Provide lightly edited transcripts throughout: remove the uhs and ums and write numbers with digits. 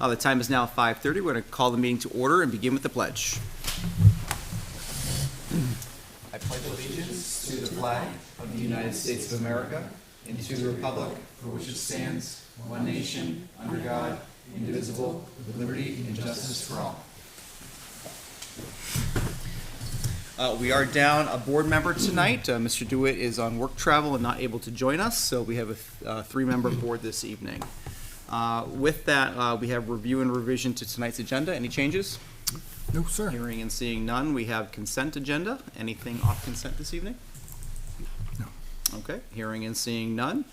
The time is now 5:30. We're going to call the meeting to order and begin with the pledge. I pledge allegiance to the flag of the United States of America and to the republic for which it stands, one nation, under God, indivisible, with liberty and justice for all. We are down a board member tonight. Mr. DeWitt is on work travel and not able to join us, so we have a three-member board this evening. With that, we have review and revision to tonight's agenda. Any changes? No, sir. Hearing and seeing none, we have consent agenda. Anything off consent this evening? No. Okay, hearing and seeing none.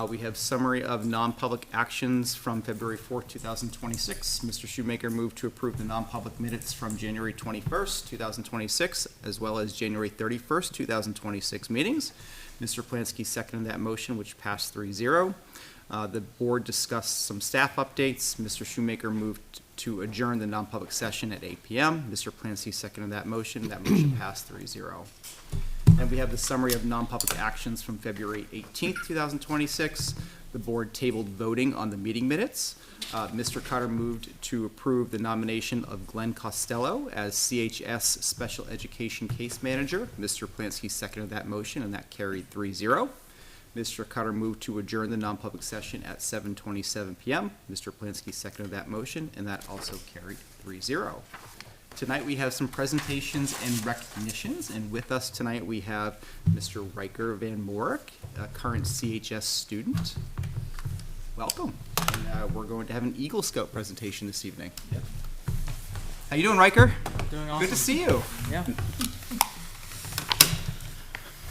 We have summary of non-public actions from February 4th, 2026. Mr. Shoemaker moved to approve the non-public minutes from January 21st, 2026, as well as January 31st, 2026 meetings. Mr. Plansky seconded that motion, which passed 3-0. The board discussed some staff updates. Mr. Shoemaker moved to adjourn the non-public session at 8 p.m. Mr. Plansky seconded that motion. That motion passed 3-0. And we have the summary of non-public actions from February 18th, 2026. The board tabled voting on the meeting minutes. Mr. Cotter moved to approve the nomination of Glenn Costello as CHS Special Education Case Manager. Mr. Plansky seconded that motion, and that carried 3-0. Mr. Cotter moved to adjourn the non-public session at 7:27 p.m. Mr. Plansky seconded that motion, and that also carried 3-0. Tonight we have some presentations and recognitions, and with us tonight we have Mr. Riker Van Morik, a current CHS student. Welcome. And, we're going to have an Eagle Scout presentation this evening. Yep. How you doing, Riker? Doing awesome. Good to see you. Yeah.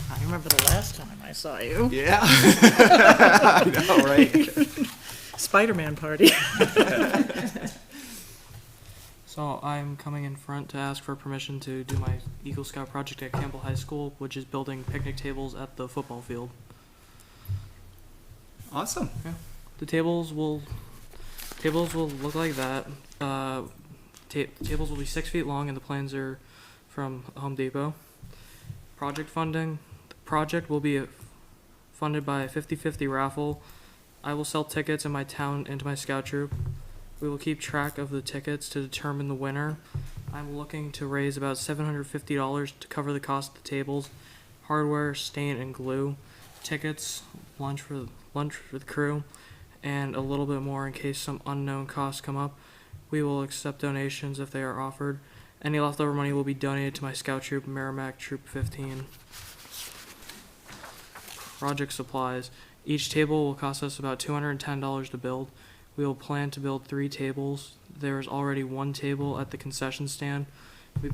I remember the last time I saw you. Yeah. I know, right? Spider-Man party. So I'm coming in front to ask for permission to do my Eagle Scout project at Campbell High School, which is building picnic tables at the football field. Awesome. The tables will look like that. Tables will be 6 feet long, and the plans are from Home Depot. Project funding. The project will be funded by a 50-50 raffle. I will sell tickets in my town and to my scout troop. We will keep track of the tickets to determine the winner. I'm looking to raise about $750 to cover the cost of the tables, hardware, stain, and glue, tickets, lunch for the crew, and a little bit more in case some unknown costs come up. We will accept donations if they are offered. Any leftover money will be donated to my scout troop, Merrimack Troop 15. Project supplies. Each table will cost us about $210 to build. We will plan to build 3 tables. There is already 1 table at the concession stand. We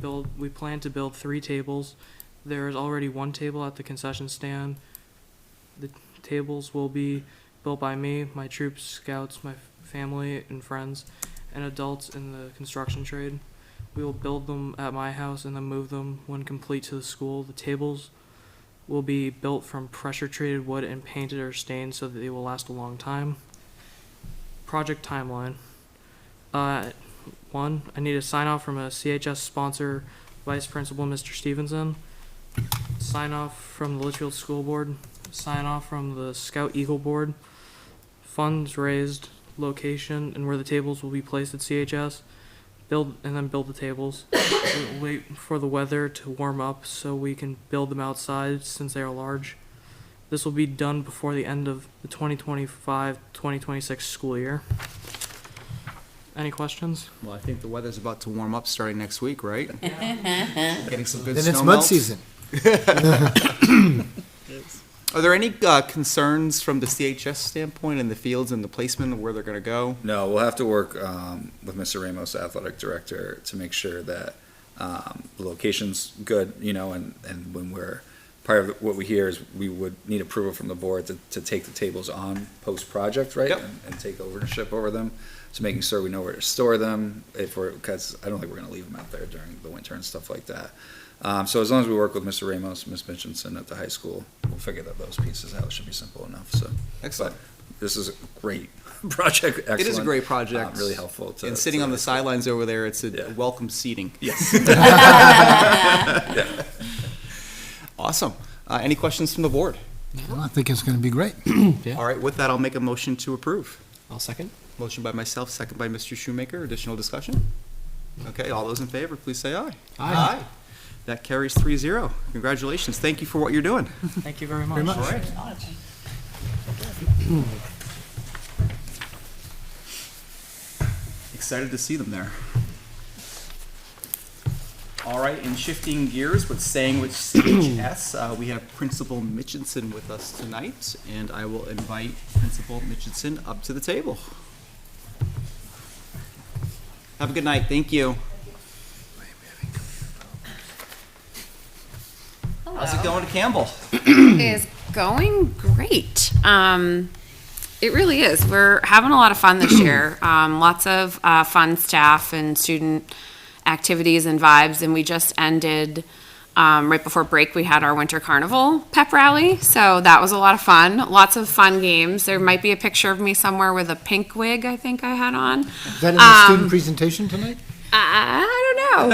plan to build 3 tables. There is already 1 table at the concession stand. The tables will be built by me, my troops, scouts, my family and friends, and adults in the construction trade. We will build them at my house and then move them when complete to the school. The tables will be built from pressure-treated wood and painted or stained so that they will last a long time. Project timeline. 1, I need a sign off from a CHS sponsor, Vice Principal Mr. Stevenson. Sign off from the Litchfield School Board. Sign off from the Scout Eagle Board. Funds raised, location, and where the tables will be placed at CHS. Build the tables. We'll wait for the weather to warm up so we can build them outside since they are large. This will be done before the end of the 2025-2026 school year. Any questions? Well, I think the weather's about to warm up starting next week, right? Getting some good Then snow it's mud melt. season. Are there any concerns from the CHS standpoint in the fields and the placement of where they're going to go? No, we'll have to work with Mr. Ramos, the athletic director, to make sure that the location's good, and when we're, part of what we hear is we would need approval from the board to take the tables on post-project, right? Yep. And take ownership over them, so making sure we know where to store them, because I don't think we're going to leave them out there during the winter and stuff like that. So as long as we work with Mr. Ramos, Ms. Mitchinson at the high school, we'll figure those pieces out. It should be simple enough. So Excellent. But this is a great project. Excellent. It is a great project. Really helpful. And sitting on the sidelines over there, it's a Yeah. welcome seating. Yes. Yeah. Awesome. Any questions from the board? Well, I think it's going to be great. All right, with that, I'll make a motion to approve. I'll second. Motion by myself, second by Mr. Shoemaker. Additional discussion? Okay, all those in favor, please say aye. Aye. That carries 3-0. Congratulations. Thank you for what you're doing. Thank you very much. Very much. All right. Excited to see them there. All right, and shifting gears, but staying with CHS, we have Principal Mitchinson with us tonight, and I will invite Principal Mitchinson up to the table. Have a good night. Thank you. How's it going to Campbell? Is going great. It really is. We're having a lot of fun this year. Lots of fun staff and student activities and vibes. And we just ended, right before break, we had our winter carnival pep rally. So that was a lot of fun. Lots of fun games. There might be a picture of me somewhere with a pink wig I think I had on. Is that in the student presentation tonight? I don't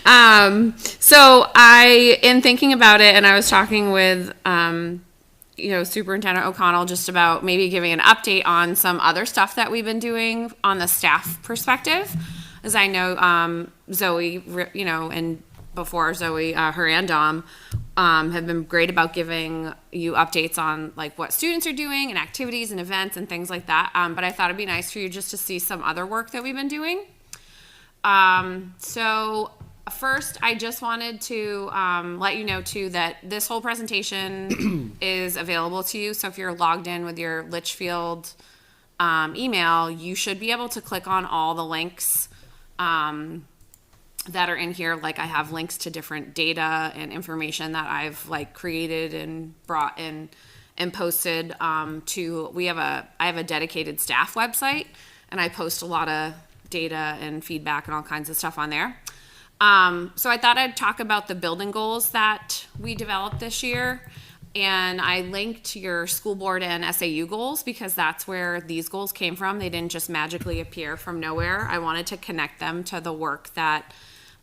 know. So in thinking about it, and I was talking with, Superintendent O'Connell just about maybe giving an update on some other stuff that we've been doing on the staff perspective. As I know, Zoe, and before Zoe, her and Dom, have been great about giving you updates on like what students are doing and activities and events and things like that. But I thought it'd be nice for you just to see some other work that we've been doing. So first, I just wanted to let you know too that this whole presentation is available to you. So if you're logged in with your Litchfield email, you should be able to click on all the links that are in here. Like I have links to different data and information that I've like created and brought in and posted to. I have a dedicated staff website, and I post a lot of data and feedback and all kinds of stuff on there. So I thought I'd talk about the building goals that we developed this year. And I linked your school board and SAU goals because that's where these goals came from. They didn't just magically appear from nowhere. I wanted to connect them to the work that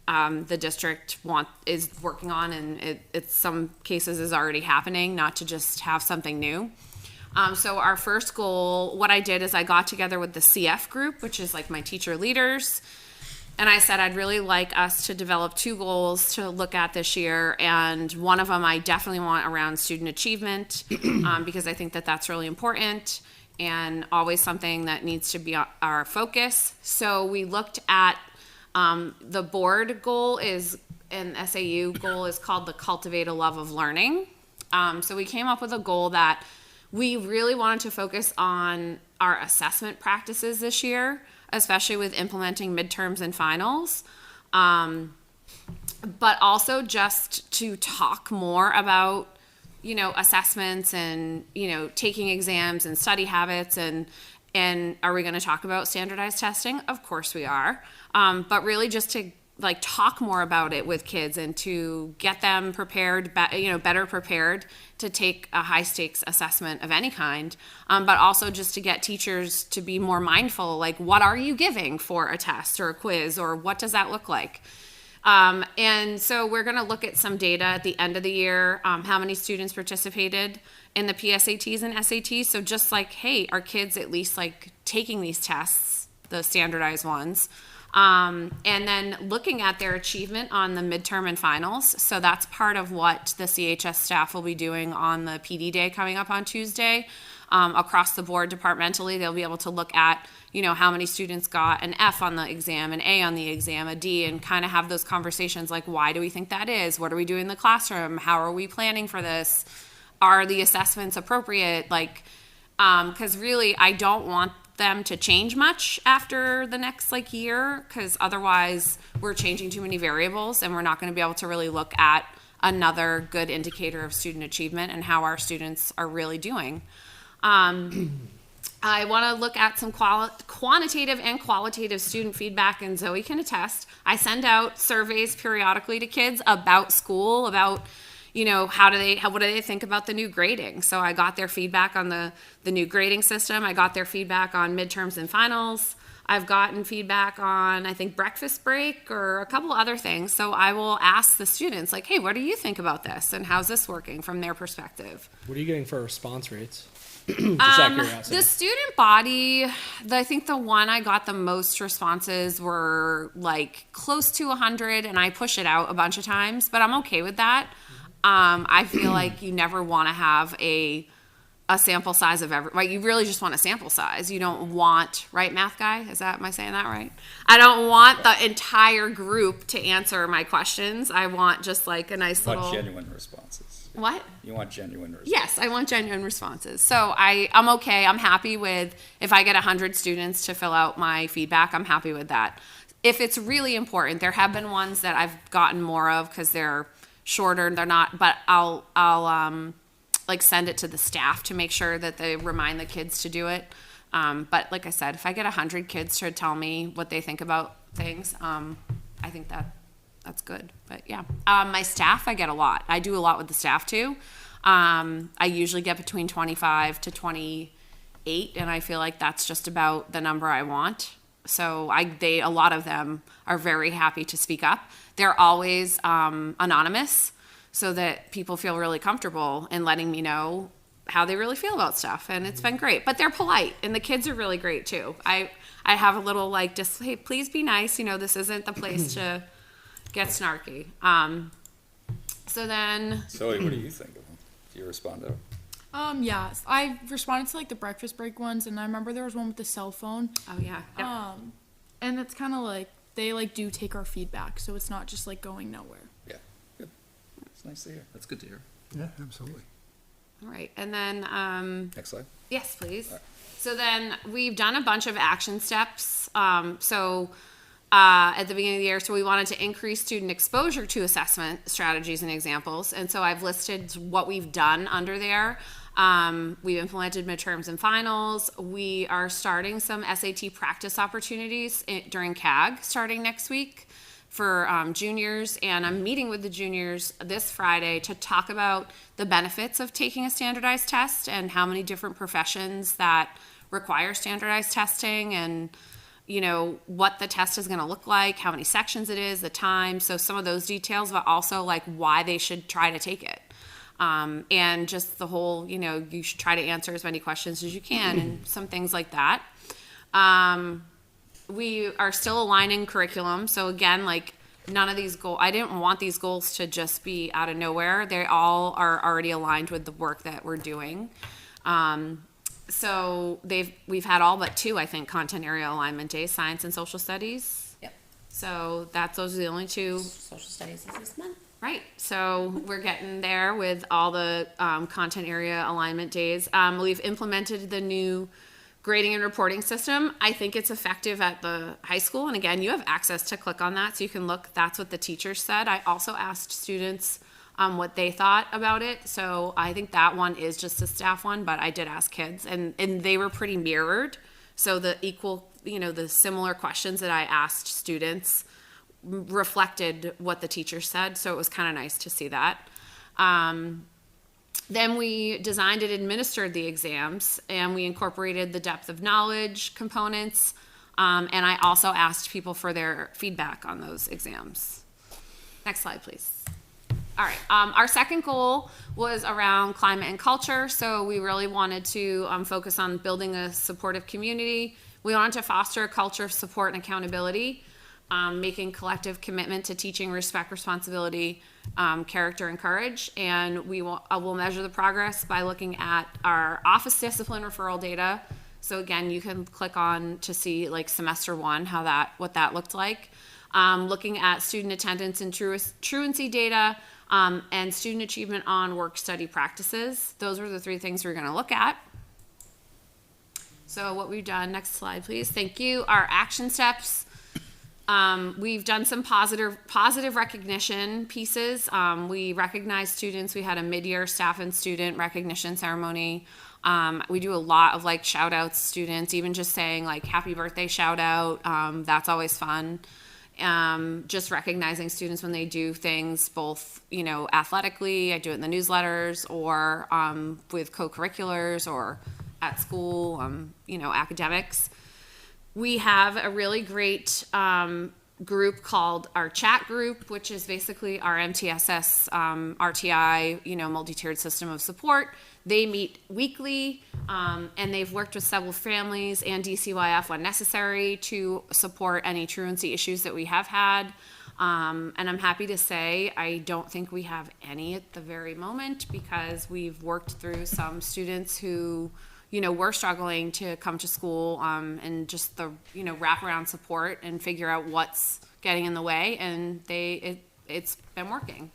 the district is working on, and it's some cases is already happening, not to just have something new. So our first goal, what I did is I got together with the CF group, which is like my teacher leaders, and I said I'd really like us to develop 2 goals to look at this year, and one of them I definitely want around student achievement because I think that that's really important and always something that needs to be our focus. So we looked at the board goal is, and SAU goal is called the Cultivate a Love of Learning. So we came up with a goal that we really wanted to focus on our assessment practices this year, especially with implementing midterms and finals, but also just to talk more about, assessments and, taking exams and study habits and are we going to talk about standardized testing? Of course we are, but really just to like talk more about it with kids and to get them prepared, better prepared to take a high stakes assessment of any kind. But also just to get teachers to be more mindful, like what are you giving for a test or a quiz, or what does that look like? And so we're going to look at some data at the end of the year, how many students participated in the PSATs and SATs. So just like, hey, are kids at least like taking these tests, the standardized ones? And then looking at their achievement on the midterm and finals. So that's part of what the CHS staff will be doing on the PD day coming up on Tuesday. Across the board departmentally, they'll be able to look at, how many students got an F on the exam, an A on the exam, a D, and kind of have those conversations like, why do we think that is? What are we doing in the classroom? How are we planning for this? Are the assessments appropriate? Like, because really, I don't want them to change much after the next year, because otherwise we're changing too many variables and we're not going to be able to really look at another good indicator of student achievement and how our students are really doing. I want to look at some quantitative and qualitative student feedback, and Zoe can attest. I send out surveys periodically to kids about school, about what do they think about the new grading? So I got their feedback on the new grading system. I got their feedback on midterms and finals. I've gotten feedback on, I think, breakfast break or a couple other things. So I will ask the students, like, hey, what do you think about this? And how's this working from their perspective? What are you getting for response rates? Just out of curiosity. The student body, I think the one I got the most responses were like close to 100, and I push it out a bunch of times, but I'm okay with that. I feel like you never want to have a sample size of right? You really just want a sample size. You don't want, right, math guy? Am I saying that right? I don't want the entire group to answer my questions. I want just like a nice You little. want genuine responses. What? You want genuine responses. Yes, I want genuine responses. So I'm okay. I'm happy with if I get 100 students to fill out my feedback, I'm happy with that. If it's really important, there have been ones that I've gotten more of because they're shorter. They're not, but I'll like send it to the staff to make sure that they remind the kids to do it. But like I said, if I get 100 kids to tell me what they think about things, I think that's good. But yeah, my staff, I get a lot. I do a lot with the staff too. I usually get between 25 to 28, and I feel like that's just about the number I want. So a lot of them are very happy to speak up. They're always anonymous, so that people feel really comfortable in letting me know how they really feel about stuff, and it's been great. But they're polite, and the kids are really great too. I have a little like just, hey, please be nice. This isn't the place to get snarky. So then, Zoe, what do you think of them? Do you respond to them? Yeah, I responded to like the breakfast break ones, and I remember there was one with the cell phone. oh yeah, And it's kind of like they like do take our feedback, so it's not just like going nowhere. Yeah, good. It's nice to hear. That's good to hear. Yeah, absolutely. all right. And then Next slide. yes, please. All right. So then we've done a bunch of action steps. At the beginning of the year, so we wanted to increase student exposure to assessment strategies and examples. And so I've listed what we've done under there. We've implemented midterms and finals. We are starting some SAT practice opportunities during CAG starting next week for juniors. And I'm meeting with the juniors this Friday to talk about the benefits of taking a standardized test and how many different professions that require standardized testing, and what the test is going to look like, how many sections it is, the time. So some of those details, but also like why they should try to take it. And just the whole, you should try to answer as many questions as you can and some things like that. We are still aligning curriculum. So again, like none of these goals, I didn't want these goals to just be out of nowhere. They all are already aligned with the work that we're doing. So we've had all but 2, I think, content area alignment days, science and social studies. Yep. So those are the only 2. Social studies is this month. Right. So we're getting there with all the content area alignment days. We've implemented the new grading and reporting system. I think it's effective at the high school. And again, you have access to click on that so you can look. That's what the teachers said. I also asked students what they thought about it. So I think that one is just a staff one, but I did ask kids, and they were pretty mirrored. So the the similar questions that I asked students reflected what the teacher said. So it was kind of nice to see that. Then we designed and administered the exams, and we incorporated the depth of knowledge components. And I also asked people for their feedback on those exams. Next slide, please. All right. Our second goal was around climate and culture. So we really wanted to focus on building a supportive community. We wanted to foster a culture of support and accountability, making collective commitment to teaching respect, responsibility, character, and courage. And we'll measure the progress by looking at our office discipline referral data. So again, you can click on to see like semester 1, what that looked like. Looking at student attendance and truancy data, and student achievement on work study practices. Those were the 3 things we're going to look at. So what we've done, next slide, please. Thank you. Our action steps. We've done some positive recognition pieces. We recognized students. We had a mid-year staff and student recognition ceremony. We do a lot of like shout outs students, even just saying like happy birthday shout out. That's always fun. Just recognizing students when they do things both, athletically, I do it in the newsletters, or with co-curriculars, or at school, academics. We have a really great group called our chat group, which is basically our MTSS RTI, multi-tiered system of support. They meet weekly. And they've worked with several families and DCYF when necessary to support any truancy issues that we have had. And I'm happy to say I don't think we have any at the very moment because we've worked through some students who, were struggling to come to school, and just the, wraparound support and figure out what's getting in the way, and it's been working.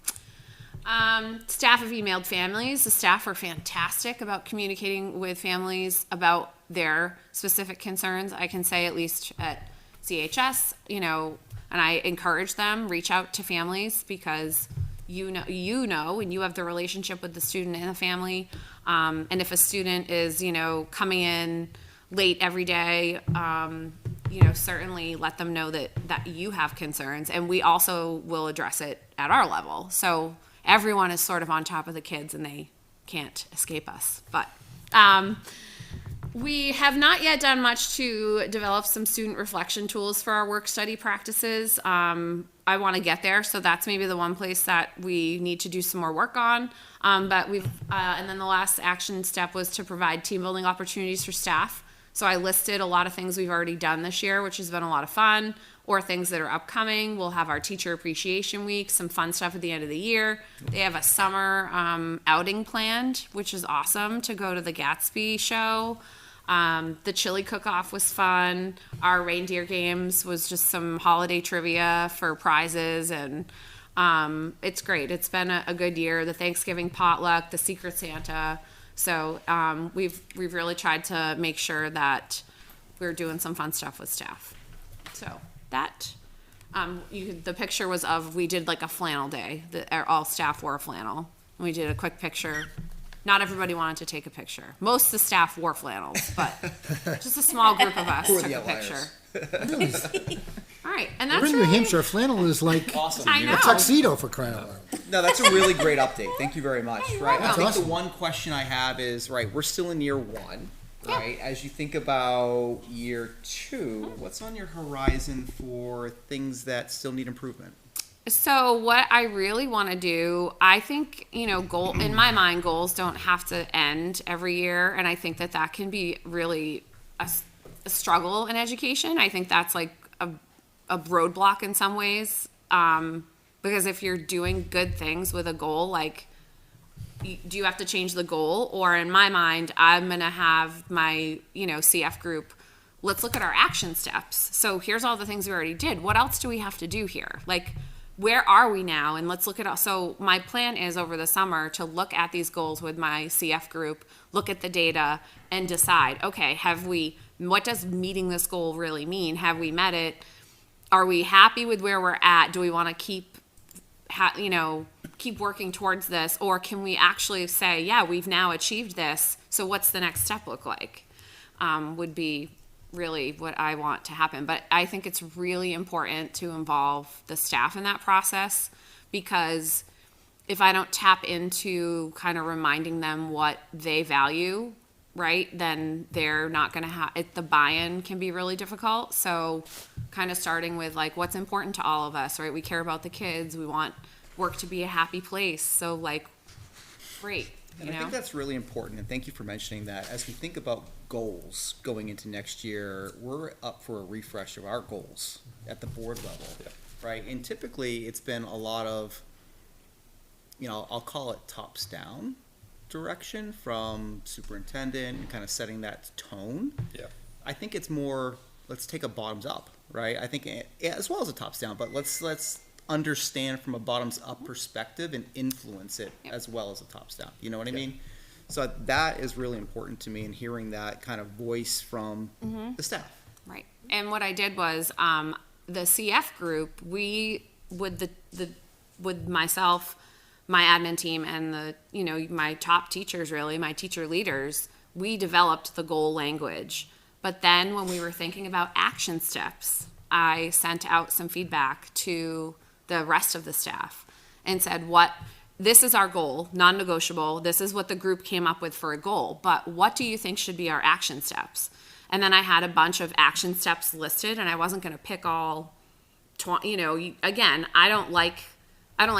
Staff have emailed families. The staff are fantastic about communicating with families about their specific concerns. I can say at least at CHS, and I encourage them, reach out to families because you know, and you have the relationship with the student and the family. And if a student is, coming in late every day, certainly let them know that you have concerns, and we also will address it at our level. So everyone is sort of on top of the kids and they can't escape us. But we have not yet done much to develop some student reflection tools for our work study practices. I want to get there, so that's maybe the one place that we need to do some more work on. But and then the last action step was to provide team building opportunities for staff. So I listed a lot of things we've already done this year, which has been a lot of fun, or things that are upcoming. We'll have our Teacher Appreciation Week, some fun stuff at the end of the year. They have a summer outing planned, which is awesome, to go to the Gatsby show. The chili cook-off was fun. Our reindeer games was just some holiday trivia for prizes, and it's great. It's been a good year. The Thanksgiving potluck, the Secret Santa. So we've really tried to make sure that we're doing some fun stuff with staff. So that the picture was we did like a flannel day. All staff wore a flannel. We did a quick picture. Not everybody wanted to take a picture. Most of the staff wore flannels, but just a small group of us took a picture. All right, and that's We're in New Hampshire. A flannel is like Awesome. I know. a tuxedo for crying out loud. No, that's a really great update. Thank you very much. Right. I That's think awesome. the one question I have is, right, we're still in year one, right? As you think about year two, what's on your horizon for things that still need improvement? So what I really want to do, I think, in my mind, goals don't have to end every year. And I think that can be really a struggle in education. I think that's like a roadblock in some ways. Because if you're doing good things with a goal, like, do you have to change the goal? Or in my mind, I'm going to have my, CF group, let's look at our action steps. So here's all the things we already did. What else do we have to do here? Like, where are we now? And let's look at so my plan is over the summer to look at these goals with my CF group, look at the data, and decide, okay, what does meeting this goal really mean? Have we met it? Are we happy with where we're at? Do we want to keep working towards this? Or can we actually say, yeah, we've now achieved this, so what's the next step look like? Would be really what I want to happen. But I think it's really important to involve the staff in that process, because if I don't tap into kind of reminding them what they value, right, then they're not going to have it. The buy-in can be really difficult. So kind of starting with like what's important to all of us, right? We care about the kids. We want work to be a happy place. So like, great. And I think that's really important, and thank you for mentioning that. As we think about goals going into next year, we're up for a refresh of our goals at the board level, right? And typically, it's been a lot of, I'll call it tops down direction from superintendent and kind of setting that tone. Yeah. I think it's more, let's take a bottoms up, right? I think as well as a tops down, but let's understand from a bottoms up perspective and influence it as well as a tops down. You know what I mean? So that is really important to me, and hearing that kind of voice from the staff. Right. And what I did was the CF group, we with with myself, my admin team, and my top teachers, really my teacher leaders, we developed the goal language. But then when we were thinking about action steps, I sent out some feedback to the rest of the staff and said, this is our goal, non-negotiable. This is what the group came up with for a goal, but what do you think should be our action steps? And then I had a bunch of action steps listed, and I wasn't going to pick all, again, I don't like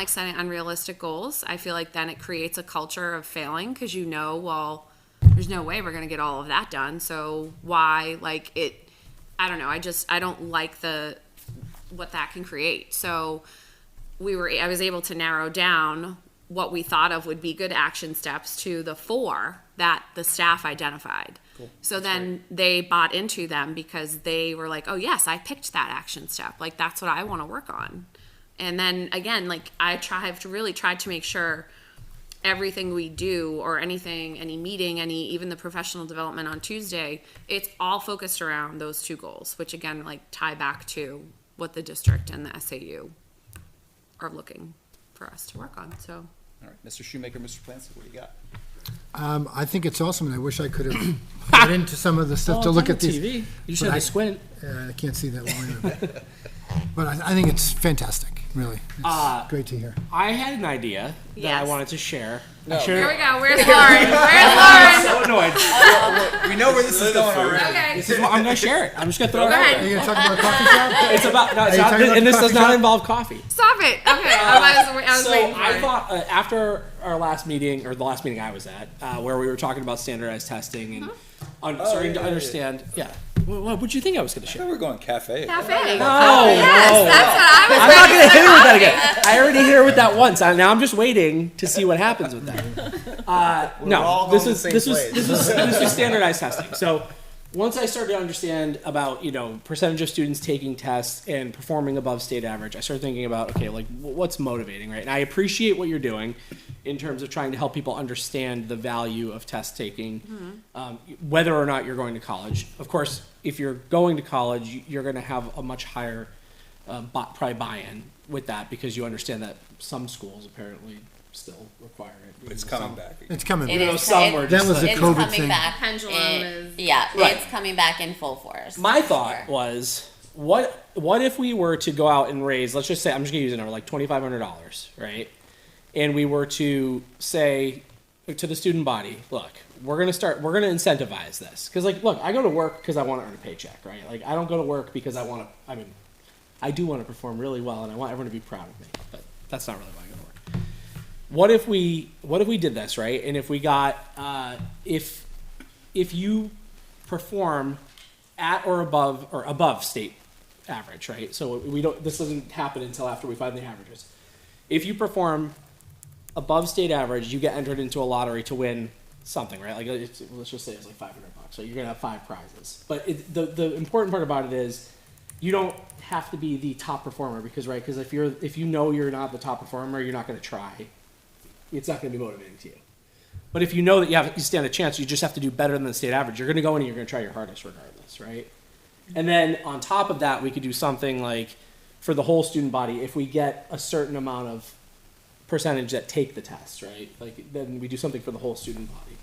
setting unrealistic goals. I feel like then it creates a culture of failing, because well, there's no way we're going to get all of that done. So why, like, it, I don't know. I don't like what that can create. So I was able to narrow down what we thought of would be good action steps to the 4 that the staff identified. So then they bought into them because they were like, oh yes, I picked that action step. Like, that's what I want to work on. And then again, like, I've really tried to make sure everything we do, or anything, any meeting, even the professional development on Tuesday, it's all focused around those 2 goals, which again, like, tie back to what the district and the SAU are looking for us to work on. So, All right, Mr. Shoemaker, Mr. Clancy, what do you got? I think it's awesome, and I wish I could have got into some of the stuff to look at these. TV. You should But have I- to squint. I can't see that well. But I think it's fantastic, really. It's great to hear. I had an idea that I Yes. wanted to share. here we go. Where's Lauren? Where's Lauren? So annoyed. We know where this is going already. Okay. This is what I'm going to share it. I'm just going to throw it Go out ahead. Are you going to talk about a coffee shop? It's about no, it's you not, talking about and the this does coffee not shop? involve coffee. Stop it. Okay. I was So waiting for I it. thought after our last meeting, or the last meeting I was at, where we were talking about standardized testing and starting to understand. Yeah. What would you think I was going to I share? thought we were going cafe. Cafe. No, Yes, no. that's what I was I'm not going to hit her with that again. I already hit her with that once. Now I'm just waiting to see what happens with that. No, this was standardized testing. So once I started to understand about, percentage of students taking tests and performing above state average, I started thinking about, okay, like, what's motivating, right? And I appreciate what you're doing in terms of trying to help people understand the value of test taking, whether or not you're going to college. Of course, if you're going to college, you're going to have a much higher probably buy-in with that, because you understand that some schools apparently still require it. It's coming back. It's coming. It back. is, some were That just was a like- it's COVID coming thing. back. Pendulum in- is- Yeah, Right. it's coming back in full force. My for thought sure. was, what if we were to go out and raise, let's just say, I'm just gonna use a number, like $2,500, right? And we were to say to the student body, look, we're gonna incentivize this. Cause like, look, I go to work because I wanna earn a paycheck, right? Like, I don't go to work because I do wanna perform really well and I want everyone to be proud of me, but that's not really why I go to work. What if we did this, right? And if we got, if you perform at or above state average, right? So this doesn't happen until after we find the averages. If you perform above state average, you get entered into a lottery to win something, right? Like, let's just say it's like $500. So you're gonna have 5 prizes. But the important part about it is you don't have to be the top performer, because if you know you're not the top performer, you're not gonna try. It's not gonna be motivating to you. But if you know that you stand a chance, you just have to do better than the state average. You're going to go in and you're going to try your hardest regardless, right? And then on top of that, we could do something like, for the whole student body, if we get a certain amount of percentage that take the test, right? Like, then we do something for the whole student body.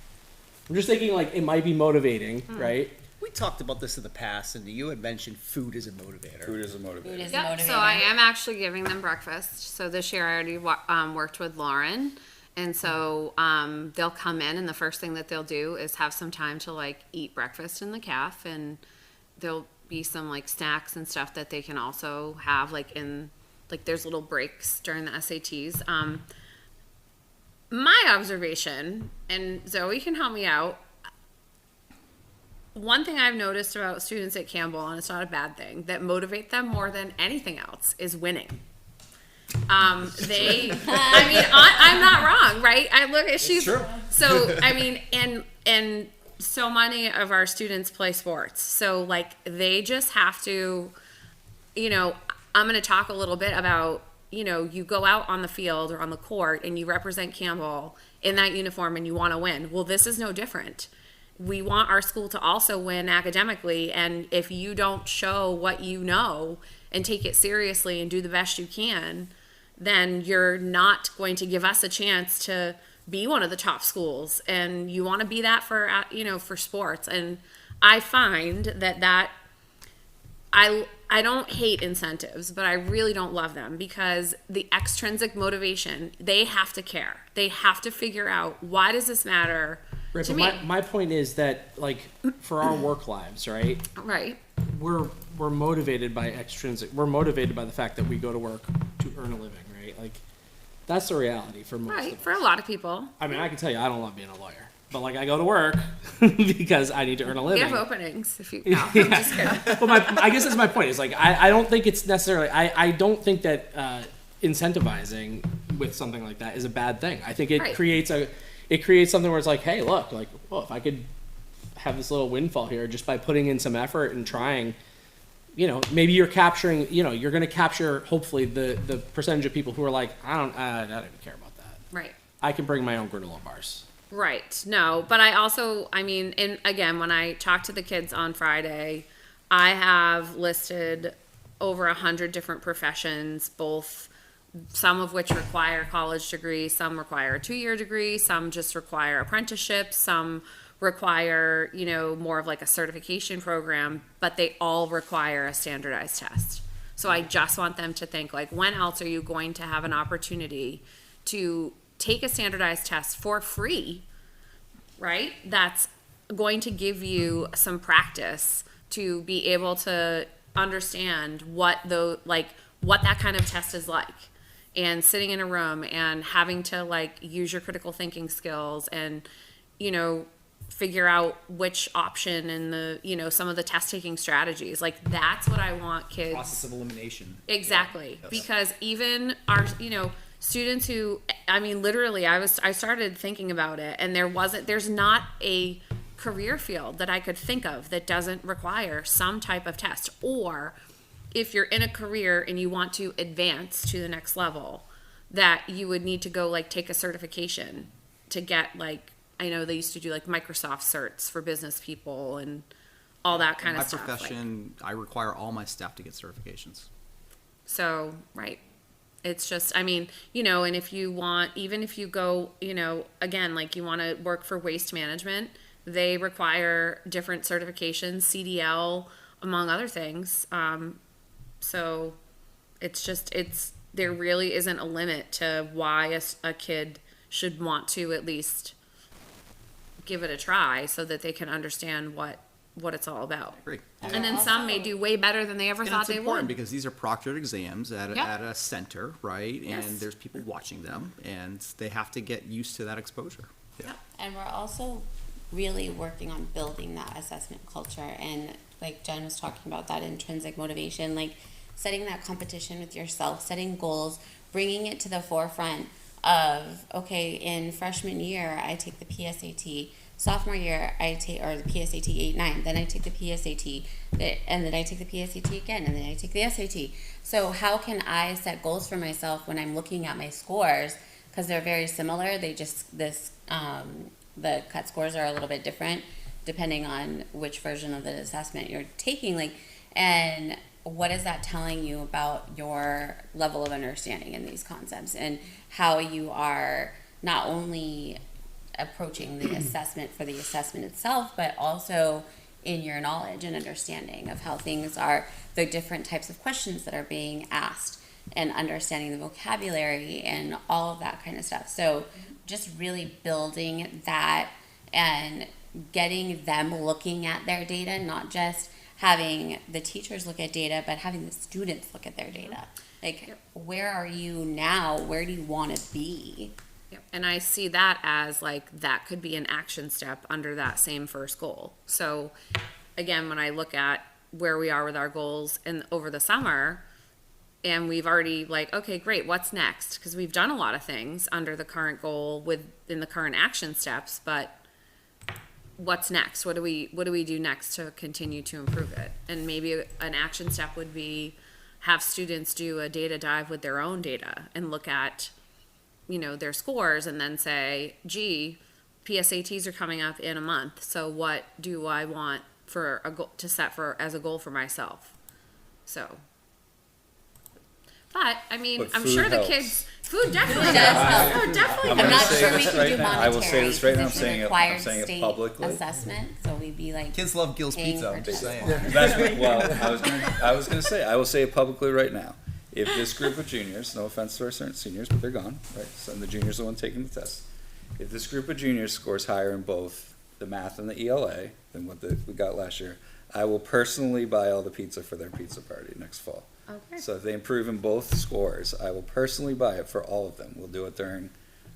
I'm just thinking, like, it might be motivating, right? We talked about this in the past, and you had mentioned food as a motivator. Food is a motivator. Food is Yep, so I am actually giving them breakfast. So this year I already worked with Lauren. And so they'll come in, and the first thing that they'll do is have some time to, like, eat breakfast in the caf, and there'll be some, like, snacks and stuff that they can also have, like, there's little breaks during the SATs. My observation, and Zoe can help me out, one thing I've noticed about students at Campbell, and it's not a bad thing, that motivate them more than anything else is winning. I'm not wrong, right? I look at so I mean, and so many of our students play sports, so like they just have to, I'm going to talk a little bit about, you go out on the field or on the court and you represent Campbell in that uniform and you want to win. Well, this is no different. We want our school to also win academically, and if you don't show what you know and take it seriously and do the best you can, then you're not going to give us a chance to be one of the top schools. And you want to be that for sports. And I find that I don't hate incentives, but I really don't love them, because the extrinsic motivation, they have to care. They have to figure out, why does this matter Right, to but me? my point is that, like, for our work lives, right? Right. We're motivated by extrinsic. We're motivated by the fact that we go to work to earn a living, right? Like, that's the reality for most of Right. us. For a lot of people. I mean, I can tell you, I don't love being a lawyer, but like I go to work because I need to earn a We living. have openings if you, no, I'm just kidding. Well, I guess that's my point. Is like I don't think it's necessarily. I don't think that incentivizing with something like that is a bad thing. I think it Right. creates something where it's like, hey, look, like, well, if I could have this little windfall here just by putting in some effort and trying, you know, maybe you're capturing, you know, you're going to capture hopefully the percentage of people who are like, I don't even care about that. Right. I can bring my own granola bars. Right. No, but I mean, and again, when I talked to the kids on Friday, I have listed over 100 different professions, both some of which require college degree, some require a 2-year degree, some just require apprenticeships, some require, you know, more of like a certification program, but they all require a standardized test. So I just want them to think like, when else are you going to have an opportunity to take a standardized test for free, right? That's going to give you some practice to be able to understand what that kind of test is like, and sitting in a room and having to like use your critical thinking skills and, you know, figure out which option and the, you know, some of the test taking strategies. Like that's what I want kids. Process of elimination. Exactly. Yes. Because even our, you know, students who, I mean, literally I started thinking about it, and there's not a career field that I could think of that doesn't require some type of test. Or if you're in a career and you want to advance to the next level, that you would need to go like take a certification to get like, I know they used to do like Microsoft certs for business people and all that kind In of stuff. my profession, I require all my staff to get certifications. So, right. It's just, I mean, you know, and if you want, even if you go, you know, again, like you want to work for waste management, they require different certifications, CDL, among other things. So it's just, there really isn't a limit to why a kid should want to at least give it a try so that they can understand what it's all about. Great. And then some may do way better than they ever And thought it's they important would. because these are proctored exams at Yep. at a center, right? Yes. And there's people watching them, and they have to get used to that exposure. Yeah. And we're also really working on building that assessment culture. And like Jen was talking about, that intrinsic motivation, like setting that competition with yourself, setting goals, bringing it to the forefront of, okay, in freshman year, I take the PSAT. Sophomore year, I take, or the PSAT 8-9, then I take the PSAT, and then I take the PSAT again, and then I take the SAT. So how can I set goals for myself when I'm looking at my scores? Because they're very similar. They just, the cut scores are a little bit different depending on which version of the assessment you're taking. Like, and what is that telling you about your level of understanding in these concepts and how you are not only approaching the assessment for the assessment itself, but also in your knowledge and understanding of how things are, the different types of questions that are being asked, and understanding the vocabulary and all of that kind of stuff. So just really building that and getting them looking at their data, not just having the teachers look at data, but having the students look at their data. Like, where are you now? Where do you want to be? Yep. And I see that as like, that could be an action step under that same first goal. So again, when I look at where we are with our goals and over the summer, and we've already like, okay, great, what's next? Because we've done a lot of things under the current goal within the current action steps, but what's next? What do we do next to continue to improve it? And maybe an action step would be have students do a data dive with their own data and look at, you know, their scores, and then say, gee, PSATs are coming up in a month, so what do I want for a goal to set for as a goal for myself? So, but I mean, But I'm food sure the helps. kids, food definitely Food does. does help. Oh, definitely. I'm gonna not say sure we this can right do now. monetary. I will say this right now. I'm because it's saying a it- required I'm saying it state publicly. assessment, so we'd be like. Kids love Gil's paying Pizza, for I'm just just- saying. That's what, well, I was gonna say, I will say it publicly right now. If this group of juniors, no offense to our certain seniors, but they're gone, right? So the juniors are the one taking the test. If this group of juniors scores higher in both the math and the ELA than what we got last year, I will personally buy all the pizza for their pizza party next fall. Okay. So if they improve in both scores, I will personally buy it for all of them. We'll do it during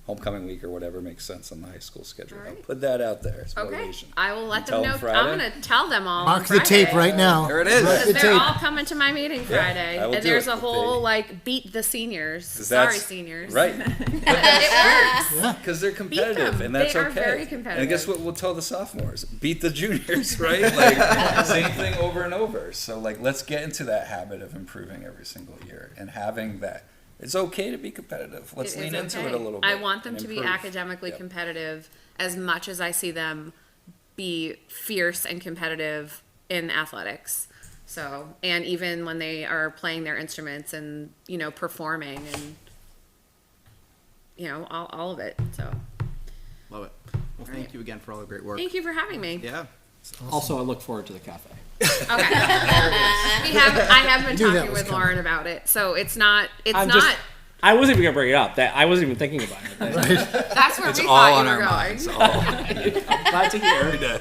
homecoming week or whatever makes sense on the high school schedule. All I'll right. put that out there. It's Okay, motivation. I will let Tell them know. them Friday? I'm gonna tell them all. Mark on the tape Friday. right now. There it is. Mark the Because they're tape. all coming to my meeting Friday, I will and do there's it a if whole they- like beat the seniors. 'Cause Sorry, that's- seniors. Right. it works. Yeah. Because they're competitive, them. and that's They are okay. very And competitive. guess what? We'll tell the sophomores: beat the juniors, right? Like same thing over and over. So like, let's get into that habit of improving every single year and having that. It's okay to be competitive. Let's It is lean into it okay. a little bit. I want them and to be improve. academically Yep. competitive as much as I see them be fierce and competitive in athletics. So, and even when they are playing their instruments and, performing and, all of it. So, Love it. Well, thank right. you again for all the great work. thank you for having me. Yeah. Also, I look forward to the cafe. Okay. I have been Knew that talking was with coming. Lauren about it. So it's not, I wasn't even gonna bring it up. That I wasn't even thinking about it. that's where It's we all thought on you our were going. minds. All on our minds. I'm glad to hear.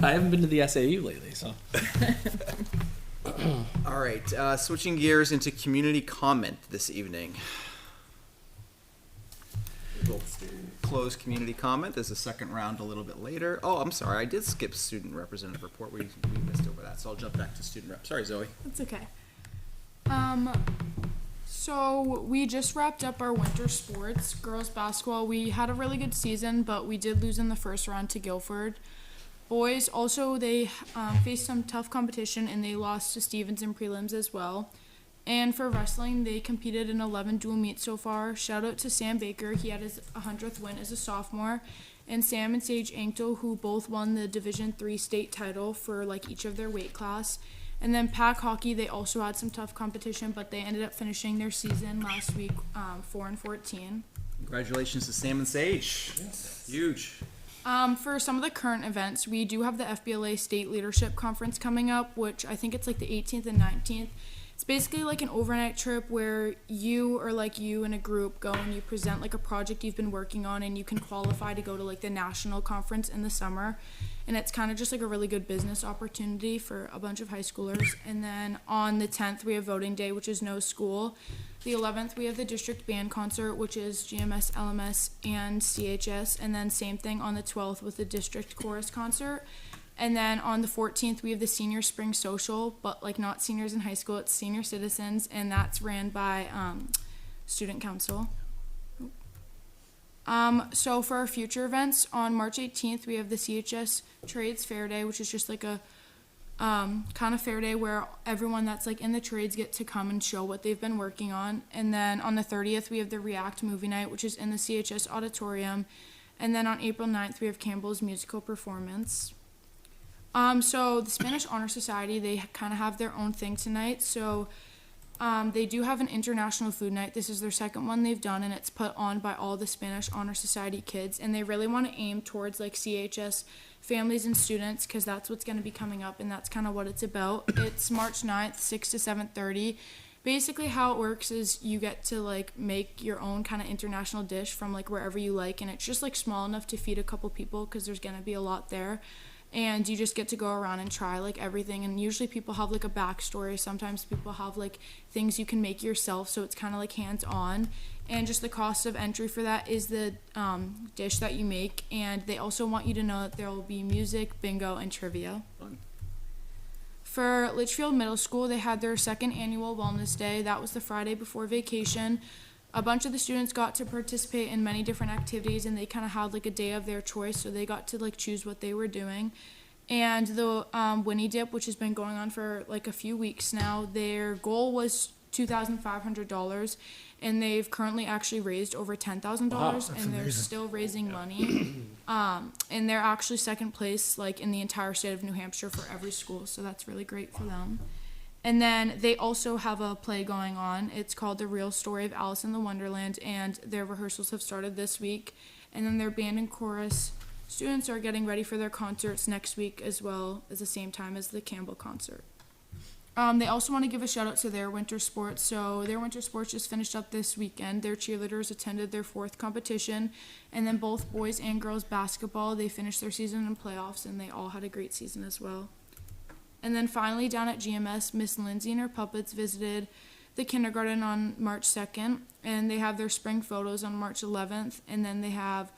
I haven't been to the SAU lately, so. All right, switching gears into community comment this evening. We'll close community comment. There's a second round a little bit later. Oh, I'm sorry, I did skip student representative report. We missed over that, so I'll jump back to student rep. Sorry, Zoe. That's okay. So we just wrapped up our winter sports, girls basketball. We had a really good season, but we did lose in the first round to Guilford. Boys also, they faced some tough competition and they lost to Stevens in prelims as well. And for wrestling, they competed in 11 dual meets so far. Shout out to Sam Baker. He had his 100th win as a sophomore. And Sam and Sage Ankto, who both won the Division III state title for like each of their weight class. And then Pack Hockey, they also had some tough competition, but they ended up finishing their season last week 4-14. Congratulations to Sam and Sage. Huge. For some of the current events, we do have the FBLA State Leadership Conference coming up, which I think it's like the 18th and 19th. It's basically like an overnight trip where you and a group go and you present like a project you've been working on, and you can qualify to go to like the national conference in the summer. And it's kind of just like a really good business opportunity for a bunch of high schoolers. And then on the 10th, we have voting day, which is no school. The 11th, we have the district band concert, which is GMS, LMS, and CHS. And then same thing on the 12th with the district chorus concert. And then on the 14th, we have the senior spring social, but like not seniors in high school, it's senior citizens, and that's ran by student council. So for our future events, on March 18th, we have the CHS Trades Fair Day, which is just like a kind of fair day where everyone that's like in the trades get to come and show what they've been working on. And then on the 30th, we have the React Movie Night, which is in the CHS auditorium. And then on April 9th, we have Campbell's musical performance. So the Spanish Honor Society, they kind of have their own thing tonight. So they do have an international food night. This is their second one they've done, and it's put on by all the Spanish Honor Society kids. And they really want to aim towards like CHS families and students, because that's what's going to be coming up, and that's kind of what it's about. It's March 9th, 6 to 7:30. Basically how it works is you get to like make your own kind of international dish from like wherever you like, and it's just like small enough to feed a couple people because there's going to be a lot there. And you just get to go around and try like everything, and usually people have like a backstory. Sometimes people have like things you can make yourself, so it's kind of like hands-on. And just the cost of entry for that is the dish that you make. And they also want you to know that there will be music, bingo, and trivia. Fun. For Litchfield Middle School, they had their second annual Wellness Day. That was the Friday before vacation. A bunch of the students got to participate in many different activities, and they kind of had like a day of their choice, so they got to like choose what they were doing. And the Winnie Dip, which has been going on for like a few weeks now, their goal was $2,500, and they've currently actually raised over $10,000, and they're still raising money. And they're actually second place like in the entire state of New Hampshire for every school, so that's really great for them. And then they also have a play going on. It's called The Real Story of Alice in the Wonderland, and their rehearsals have started this week. And then their band and chorus students are getting ready for their concerts next week, as well as the same time as the Campbell concert. They also want to give a shout out to their winter sports. So their winter sports just finished up this weekend. Their cheerleaders attended their 4th competition, and then both boys and girls basketball, they finished their season in playoffs, and they all had a great season as well. And then finally, down at GMS, Miss Lindsay and her puppets visited the kindergarten on March 2nd, and they have their spring photos on March 11th, and then they have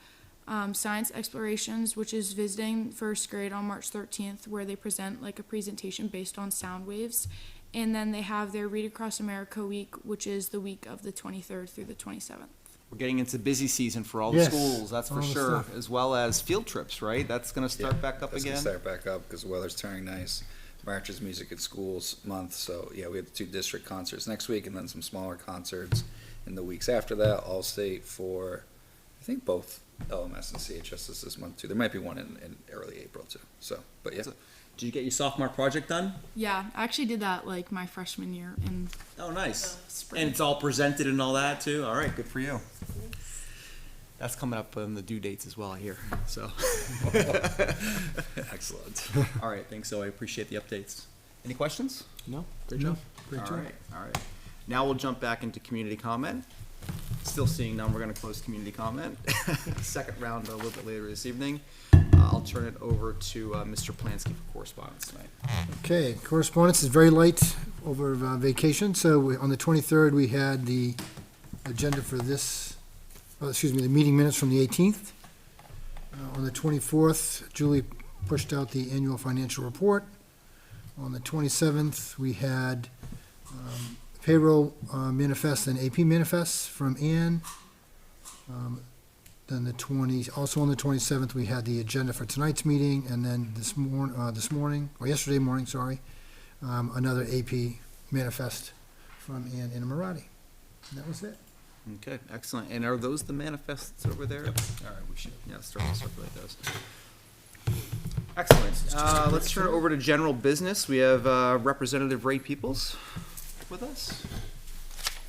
science explorations, which is visiting first grade on March 13th, where they present like a presentation based on sound waves. And then they have their Read Across America week, which is the week of the 23rd through the 27th. We're getting into busy season for all the Yes, schools, that's all for the sure, stuff. as well as field trips, right? That's gonna start back up That's again? gonna start back up because the weather's turning nice. March is Music at Schools month, so yeah, we have the 2 district concerts next week and then some smaller concerts in the weeks after that. All state for, I think both LMS and CHS is this month too. There might be one in early April too. So, but yeah. Did you get your sophomore project done? Yeah, I actually did that like my freshman year in Oh, nice. spring. And it's all presented and all that too? All right, Good for you. That's coming up on the due dates as well, I hear, so. Excellent. All right, thanks, Zoe, appreciate the updates. Any questions? No, Great job. Great All job. right, all right. Now we'll jump back into community comment. Still seeing none, we're gonna close community comment. Second round a little bit later this evening. I'll turn it over to Mr. Plansky for correspondence tonight. Okay, correspondence is very light over vacation, so on the 23rd, we had the agenda for this, the meeting minutes from the 18th. On the 24th, Julie pushed out the annual financial report. On the 27th, we had payroll manifest and AP manifests from Ann. Then also on the 27th, we had the agenda for tonight's meeting, and then this morning, or yesterday morning, sorry, another AP manifest from Ann Inamorati. And that was it. Okay, excellent. And are those the manifests over there? All right, we should, start to circulate those. Excellent. Let's turn it over to general business. We have Representative Ray Peoples with us.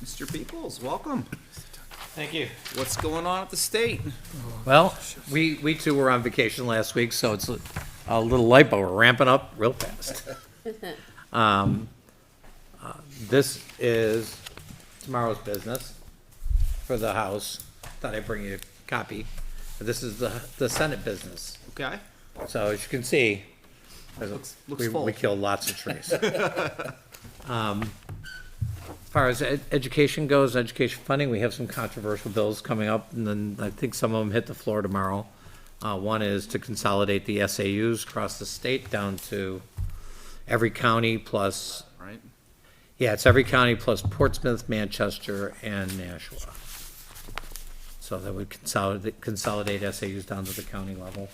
Mr. Peoples, welcome. Thank you. What's going on at the state? Well, we too were on vacation last week, so it's a little light, but we're ramping up real fast. This is tomorrow's business for the House. Thought I'd bring you a copy. This is the Senate business. Okay. So as you can see, Looks we full. killed lots of trees. As far as education goes, education funding, we have some controversial bills coming up, and then I think some of them hit the floor tomorrow. One is to consolidate the SAUs across the state down to every county plus, Right. yeah, it's every county plus Portsmouth, Manchester, and Nashua. So that would consolidate SAUs down to the county level.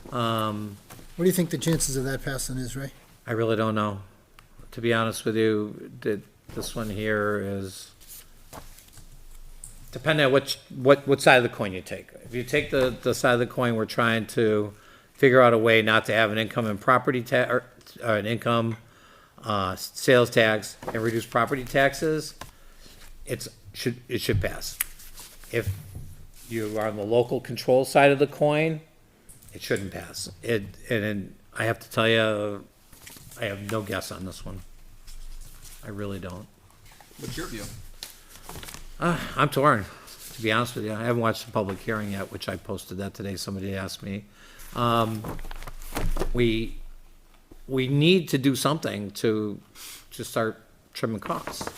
What do you think the chances of that passing is, Ray? I really don't know. To be honest with you, this one here is, depending on what side of the coin you take. If you take the side of the coin, we're trying to figure out a way not to have an income and property tax, or an income, sales tax and reduce property taxes, it should pass. If you are on the local control side of the coin, it shouldn't pass. And I have to tell you, I have no guess on this one. I really don't. What's your view? I'm torn, to be honest with you. I haven't watched the public hearing yet, which I posted that today. Somebody asked me. We need to do something to start trimming costs.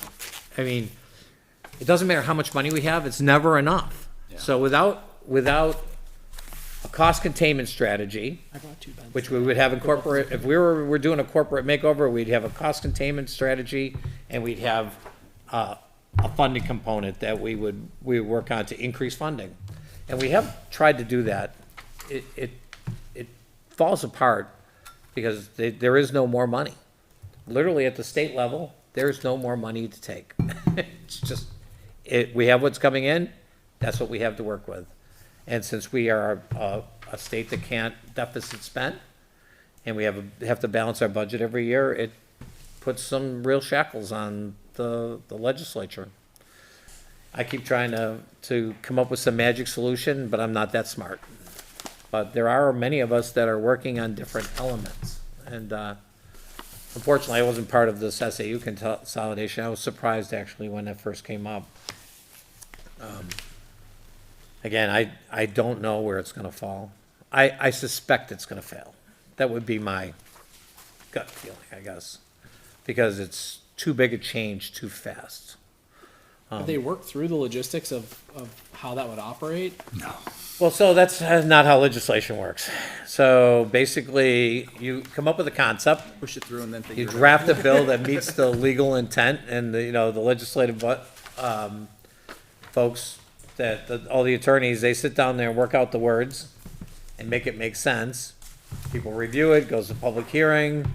I mean, it doesn't matter how much money we have, it's never enough. So without a cost containment strategy, I brought 2 beds. which we would have incorporate, if we're doing a corporate makeover, we'd have a cost containment strategy, and we'd have a funding component that we would work on to increase funding. And we have tried to do that. It falls apart because there is no more money. Literally at the state level, there's no more money to take. It's just, we have what's coming in, that's what we have to work with. And since we are a state that can't deficit spend, and we have to balance our budget every year, it puts some real shackles on the legislature. I keep trying to come up with some magic solution, but I'm not that smart. But there are many of us that are working on different elements. And unfortunately, I wasn't part of this SAU consolidation. I was surprised actually when that first came up. Again, I don't know where it's gonna fall. I suspect it's gonna fail. That would be my gut feeling, I guess. Because too big a change too fast. Have they worked through the logistics of how that would operate? Well, so that's not how legislation works. So basically, you come up with a concept, Push it through and then figure you it out. draft a bill that meets the legal intent and the, the legislative, folks, all the attorneys, they sit down there and work out the words and make it make sense. People review it, goes to public hearing.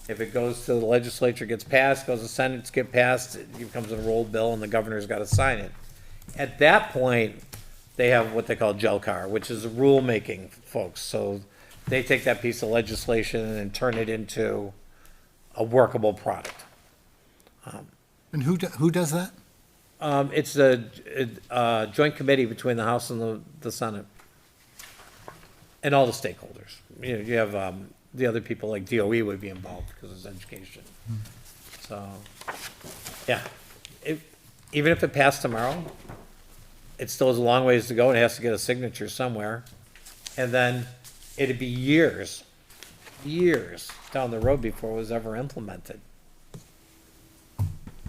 If it goes to the legislature, gets passed, goes to Senate, get passed, it becomes a rolled bill and the governor's gotta sign it. At that point, they have what they call GELCAR, which is rulemaking folks. So they take that piece of legislation and turn it into a workable product. And who does that? It's a joint committee between the House and the Senate. And all the stakeholders. You have, the other people like DOE would be involved because it's education. So, yeah. Even if it passed tomorrow, it still has a long ways to go and it has to get a signature somewhere. And then it'd be years down the road before it was ever implemented.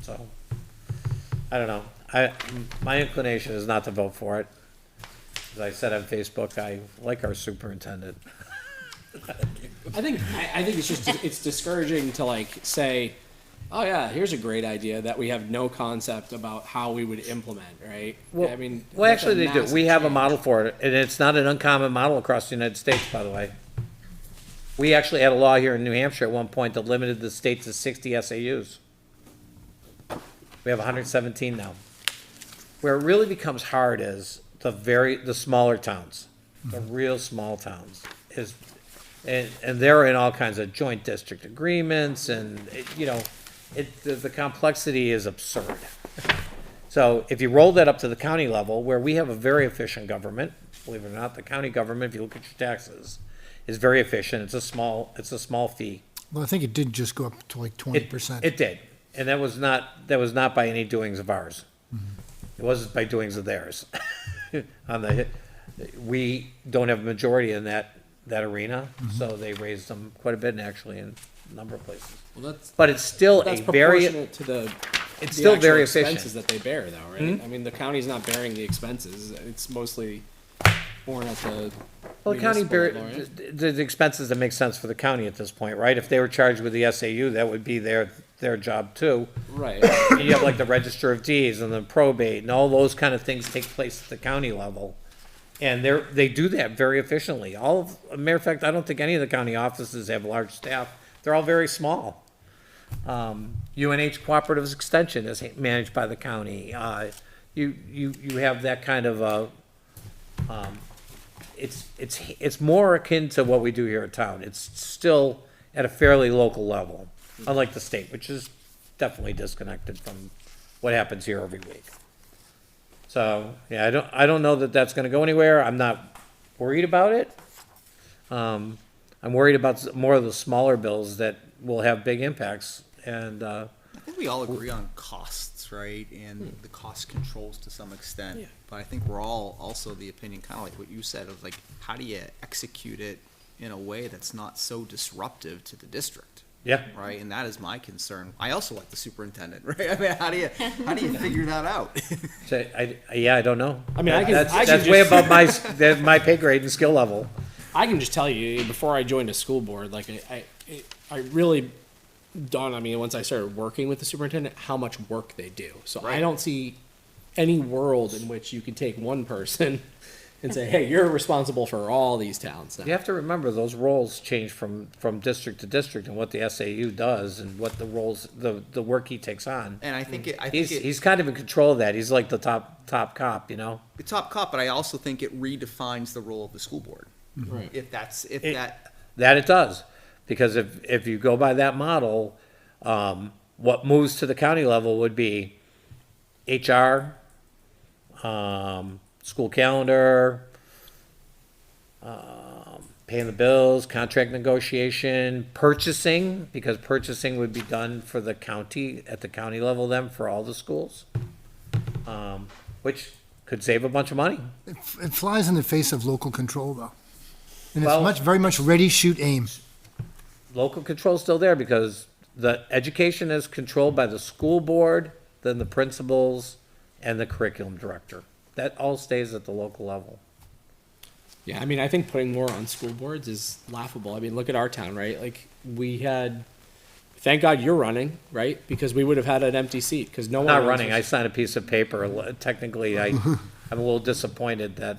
So, I don't know. My inclination is not to vote for it. As I said on Facebook, I like our superintendent. I think it's just it's discouraging to like say, oh yeah, here's a great idea that we have no concept about how we would implement, right? Well, I mean, well, that's a actually, they do. massive We have a change. model for it, and it's not an uncommon model across the United States, by the way. We actually had a law here in New Hampshire at one point that limited the state to 60 SAUs. We have 117 now. Where it really becomes hard is the smaller towns, the real small towns, and they're in all kinds of joint district agreements, and the complexity is absurd. So if you roll that up to the county level, where we have a very efficient government, believe it or not, the county government, if you look at your taxes, is very efficient. It's a small fee. Well, I think it did just go up to like 20%. It did, and that was not by any doings of ours. It wasn't by doings of theirs. We don't have a majority in that arena, so they raised them quite a bit, and actually in a number of places. Well, that's But it's still that's a very, proportionate to the it's the still actual very expenses efficient. that they bear, though, right? Hmm? I mean, the county's not bearing the expenses; it's mostly borne at the. Well, the county, municipal level, right? the expenses that make sense for the county at this point, right? If they were charged with the SAU, that would be their job too. Right. You have like the register of deeds and the probate and all those kind of things take place at the county level. And they do that very efficiently. A matter of fact, I don't think any of the county offices have large staff. They're all very small. UNH Cooperative Extension is managed by the county. You have that kind of it's more akin to what we do here in town. It's still at a fairly local level, unlike the state, which is definitely disconnected from what happens here every week. So, yeah, I don't know that that's gonna go anywhere. I'm not worried about it. I'm worried about more of the smaller bills that will have big impacts, and, I think we all agree on costs, right, and the cost controls to some extent. Yeah. But I think we're all also the opinion, kind of like what you said, of like, how do you execute it in a way that's not so disruptive to the district, yeah. right? And that is my concern. I also like the superintendent, right? I mean, how do you figure that out? So, I don't know. I mean, I can That's way above my pay grade and skill level. I can just tell you, before I joined a school board, like I really dawned on me once I started working with the superintendent how much work they do. So I Right. don't see any world in which you can take one person and say, "Hey, you're responsible for all these towns now." You have to remember, those roles change from district to district, and what the SAU does, and what the roles, the work he takes on. And I think He's kind of in control of that. He's like the top cop, you know? the top cop, but I also think it redefines the role of the school board. Right. That it does, because if you go by that model, what moves to the county level would be HR, school calendar, paying the bills, contract negotiation, purchasing, because purchasing would be done for the county, at the county level then, for all the schools, which could save a bunch of money. It flies in the face of local control, though. And Well- it's very much ready, shoot, aim. Local control's still there because the education is controlled by the school board, then the principals, and the curriculum director. That all stays at the local level. Yeah, I mean, I think putting more on school boards is laughable. I mean, look at our town, right? Like, we had, thank God you're running, right? Because we would have had an empty seat, because no one. Not runs running, for- I signed a piece of paper. Technically, I'm a little disappointed that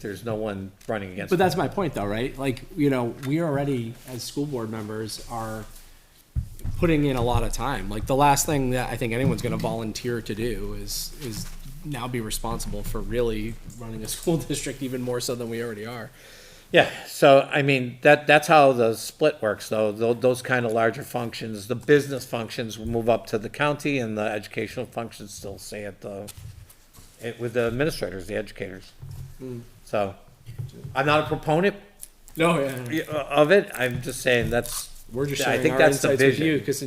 there's no one running against me. But that's my point, though, right? Like, you know, we already, as school board members, are putting in a lot of time. Like, the last thing that I think anyone's gonna volunteer to do is now be responsible for really running a school district even more so than we already are. Yeah, so, I mean, that's how the split works, though. Those kind of larger functions, the business functions will move up to the county, and the educational functions still stay at with the administrators, the educators. So, I'm not a proponent No, yeah. of it, I'm just saying We're just I sharing think our that's the insights with vision. you, because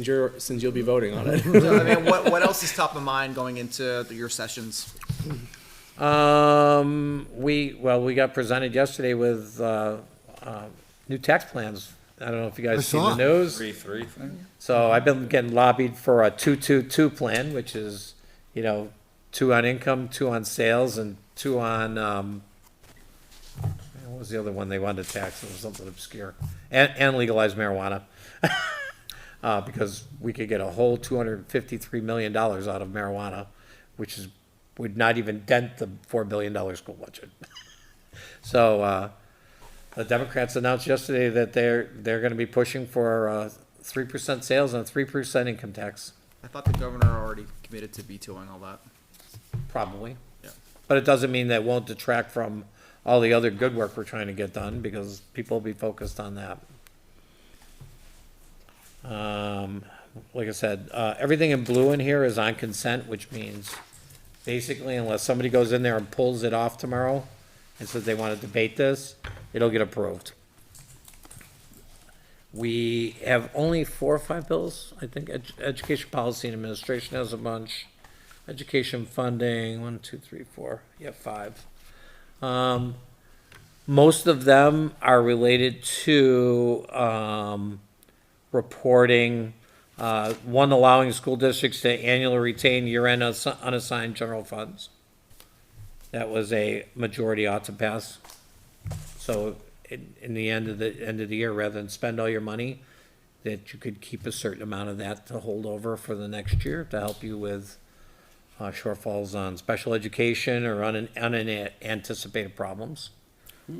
since you'll be voting on it. So, I mean, what else is top of mind going into your sessions? We got presented yesterday with new tax plans. I don't know if you I guys seen saw the it. news. 3-3 thing? So I've been getting lobbied for a 2-2-2 plan, which is, 2 on income, 2 on sales, and 2 on, what was the other one they wanted to tax? It was something obscure. And legalize marijuana. Because we could get a whole $253 million out of marijuana, which would not even dent the $4 billion school budget. So, the Democrats announced yesterday that they're gonna be pushing for 3% sales and a 3% income tax, I thought the governor already committed to vetoing all that. probably. Yeah. But it doesn't mean that it won't detract from all the other good work we're trying to get done, because people will be focused on that. Like I said, everything in blue in here is on consent, which means basically unless somebody goes in there and pulls it off tomorrow and says they want to debate this, it'll get approved. We have only 4 or 5 bills. I think education policy and administration has a bunch. Education funding, 1, 2, 3, 4. Yeah, 5. Most of them are related to reporting. One allowing school districts to annually retain year-end unassigned general funds. That was a majority ought to pass. So in the end of the year, rather than spend all your money, that you could keep a certain amount of that to hold over for the next year to help you with shortfalls on special education or unanticipated problems.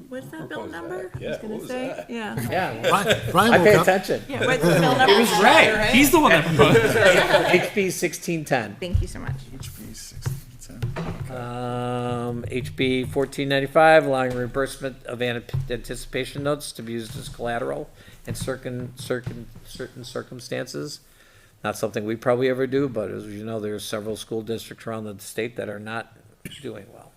What's that bill number? I was gonna say, yeah. Yeah, Brian I woke pay up. attention. Yeah, what's the bill number? Right, he's the one that proposed it. HB 1610. Thank you so much. HB 1610. HB 1495, allowing reimbursement of anticipation notes to be used as collateral in certain circumstances. Not something we probably ever do, but as you know, there's several school districts around the state that are not doing well.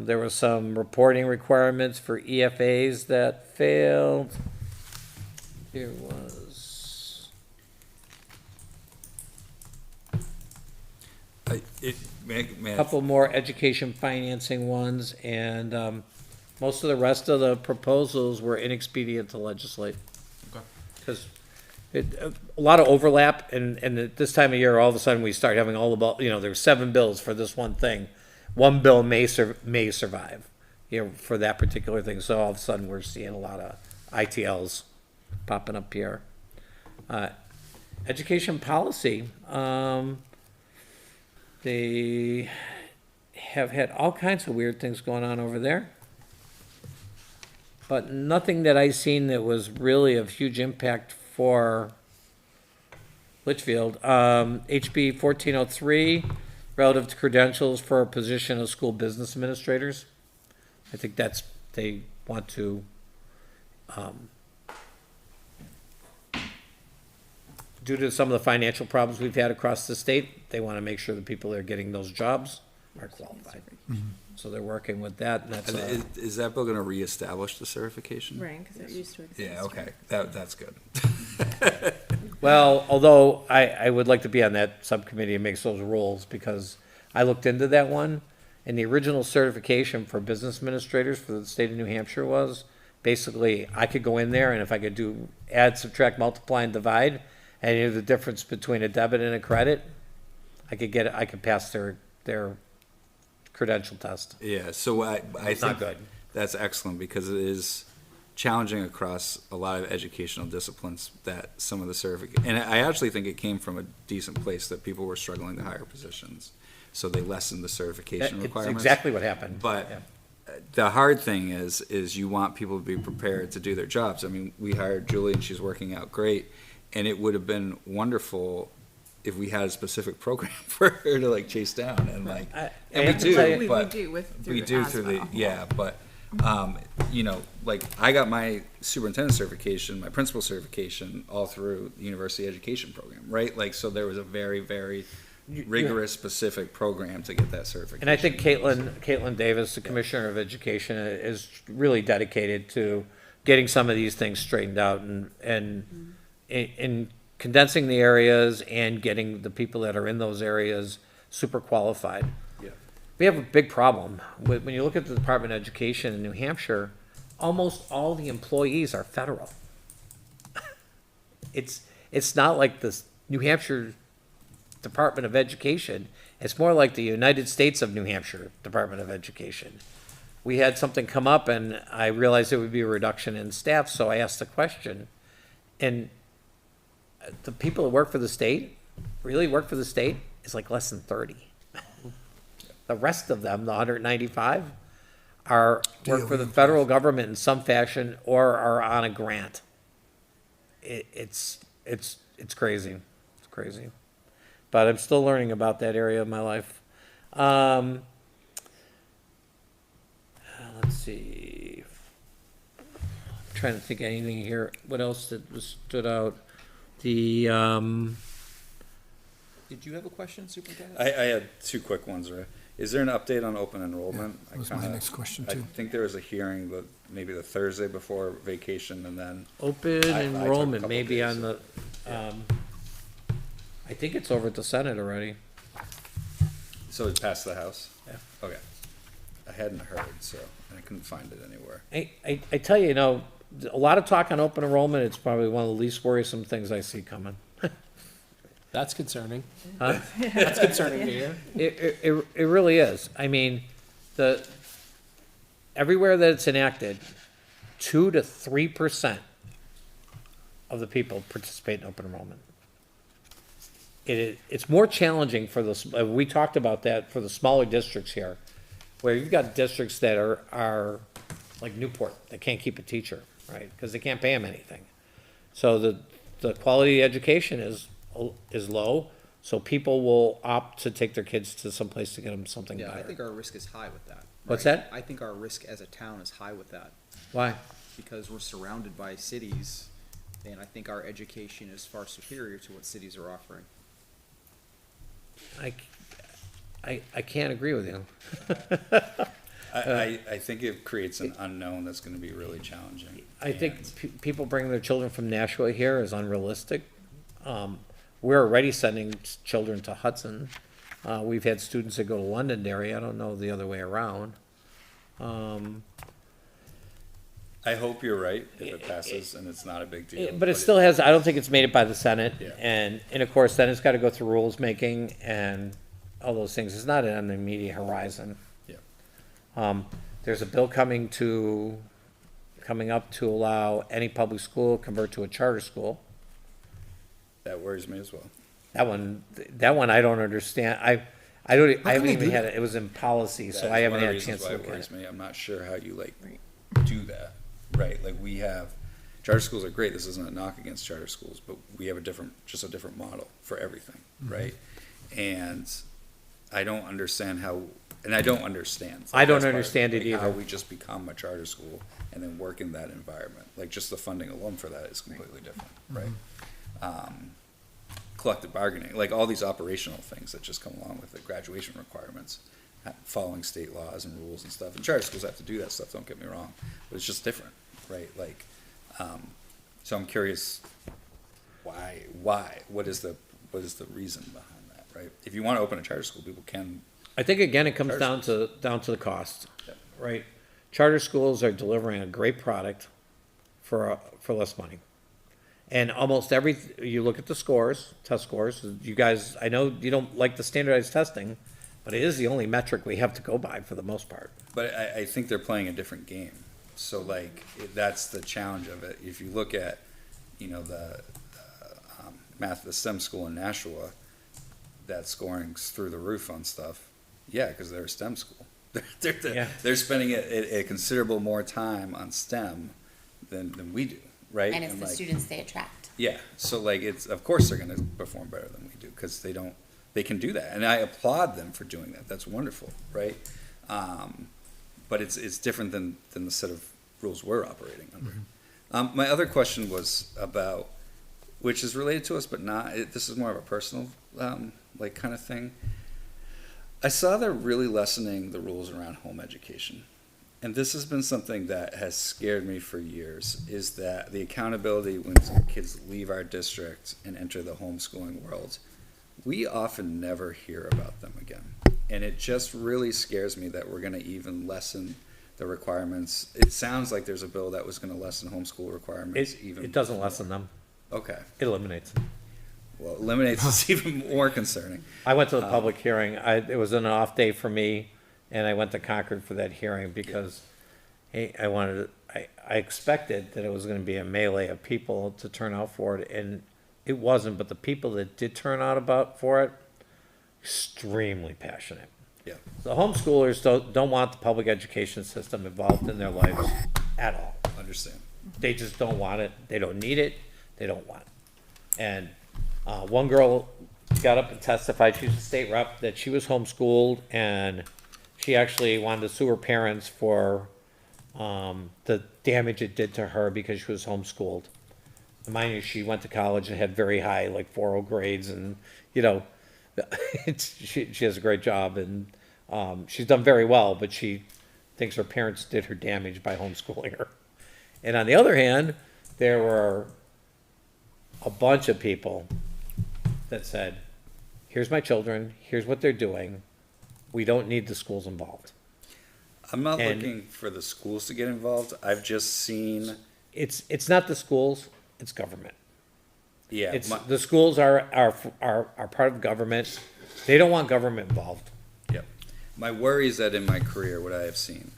There were some reporting requirements for EFAs that failed. Here was. May A couple more education financing ones, and most of the rest of the proposals were inexpedient to legislate. Okay. Because a lot of overlap, and at this time of year, all of a sudden, we start having all about, there's 7 bills for this one thing. One bill may survive, for that particular thing, so all of a sudden, we're seeing a lot of ITLs popping up here. Education policy, they have had all kinds of weird things going on over there. But nothing that I've seen that was really of huge impact for Litchfield. HB 1403, relative to credentials for a position of school business administrators. I think they want to, due to some of the financial problems we've had across the state, they want to make sure the people that are getting those jobs are qualified. So they're working with that, and that's, And is that bill gonna reestablish the certification? Right, because it used to exist. Yeah, okay, that's good. well, although I would like to be on that subcommittee and make those rules, because I looked into that one, and the original certification for business administrators for the state of New Hampshire was basically, I could go in there and if I could do add, subtract, multiply, and divide, and you know the difference between a debit and a credit, I could pass their credential test. Yeah, so I It's not think good. that's excellent because it is challenging across a lot of educational disciplines that some of the certificate, and I actually think it came from a decent place that people were struggling to hire positions. So they lessened the certification It's requirements. exactly what happened. But Yeah. the hard thing is you want people to be prepared to do their jobs. I mean, we hired Julie and she's working out great, and it would have been wonderful if we had a specific program for her to like chase down and like, I and have we to do, tell you- We but do with, we through do through the, ASBO. yeah, but, you know, like I got my superintendent certification, my principal certification all through the university education program, right? Like, so there was a very, very rigorous, specific program to get that certification. And I think Caitlin Davis, the Commissioner of Education, is really dedicated to getting some of these things straightened out and in condensing the areas and getting the people that are in those areas super qualified. Yeah. We have a big problem. When you look at the Department of Education in New Hampshire, almost all the employees are federal. It's not like the New Hampshire Department of Education. It's more like the United States of New Hampshire Department of Education. We had something come up and I realized it would be a reduction in staff, so I asked the question. And the people that work for the state, really work for the state, is like less than 30. The rest of them, the 195, work for the federal government in some fashion or are on a grant. It's crazy. It's crazy. But I'm still learning about that area of my life. Let's see. I'm trying to think of anything here. What else stood out? The, Did you have a question, Superintendent? I had two quick ones, right? Is there an update on open enrollment? that was my next question, I too. think there was a hearing, but maybe the Thursday before vacation and then, open I took a enrollment, couple maybe days, on the, I think it's over at the Senate already. so it passed the House? Yeah. Okay. I hadn't heard, so, and I couldn't find it anywhere. I tell you, a lot of talk on open enrollment, it's probably one of the least worrisome things I see coming. That's concerning. Huh? That's concerning to hear. It really is. I mean, everywhere that it's enacted, 2 to 3% of the people participate in open enrollment. It's more challenging for we talked about that for the smaller districts here, where you've got districts that are like Newport, that can't keep a teacher, right? Because they can't pay them anything. So the quality of education is low, so people will opt to take their kids to some place to get them something Yeah, better. I think our risk is high with that. What's right? that? I think our risk as a town is high with that, Why? because we're surrounded by cities, and I think our education is far superior to what cities are offering. I can't agree with you. I think it creates an unknown that's gonna be really challenging. I think And- people bringing their children from Nashua here is unrealistic. We're already sending children to Hudson. We've had students that go to Londonderry. I don't know the other way around. I hope you're right if it passes and it's not a big deal. But it still has, I don't think it's made it by the Senate. Yeah. And of course, then it's got to go through rules making and all those things. It's not on the immediate horizon. Yeah. There's a bill coming up to allow any public school convert to a charter school. That worries me as well. That one I don't understand. I haven't they even do had it. It was in policy, so I haven't had a chance to look It at worries it. me. I'm not sure how you like do that, right? Like we have, charter schools are great. This isn't a knock against charter schools, but we have just a different model for everything, right? And I don't understand how, and I don't understand. I don't That's part of understand it like, How either. we just become a charter school and then work in that environment. Like just the funding alone for that is completely different, right? Collective bargaining, like all these operational things that just come along with the graduation requirements, following state laws and rules and stuff. And charter schools have to do that stuff, don't get me wrong, but it's just different, right? Like, so I'm curious, why, what is the reason behind that, right? If you want to open a charter school, people can, I think again, it comes Charter down to the cost, Yeah. right? Charter schools are delivering a great product. for less money. And almost you look at the scores, test scores, you guys, I know you don't like the standardized testing, but it is the only metric we have to go by for the most part. But I think they're playing a different game. So like, that's the challenge of it. If you look at, you know, the math, the STEM school in Nashua, that scoring's through the roof on stuff. Yeah, because they're a STEM school. Yeah. They're spending a considerable more time on STEM than we do, right? And it's the like, students they attract. yeah, so like it's, of course they're gonna perform better than we do, because they can do that, and I applaud them for doing that, that's wonderful, right? But it's different than the set of rules we're operating under. My other question was about, which is related to us, but not, this is more of a personal, like kind of thing. I saw they're really lessening the rules around home education. And this has been something that has scared me for years, is that the accountability when kids leave our district and enter the homeschooling world, we often never hear about them again. And it just really scares me that we're gonna even lessen the requirements. It sounds like there's a bill that was gonna lessen homeschool requirements even. It doesn't lessen them, Okay, it eliminates them. well, eliminates is even more concerning. I went to the public hearing. It was an off day for me, and I went to Concord for that hearing because I expected that it was gonna be a melee of people to turn out for it, and it wasn't, but the people that did turn out for it, extremely passionate. Yeah. The homeschoolers don't want the public education system involved in their lives at all. Understand. They just don't want it. They don't need it. They don't want it. And one girl got up and testified, she's a state rep, that she was homeschooled and she actually wanted to sue her parents for the damage it did to her because she was homeschooled. Mind you, she went to college and had very high, like 4.0 grades, and, you know, she has a great job, and she's done very well, but she thinks her parents did her damage by homeschooling her. And on the other hand, there were a bunch of people that said, here's my children, here's what they're doing, we don't need the schools involved. I'm not And- looking for the schools to get involved. I've just seen, It's not the schools, it's government. yeah, It's, my- the schools are part of government, they don't want government involved. yep. My worry is that in my career, what I have seen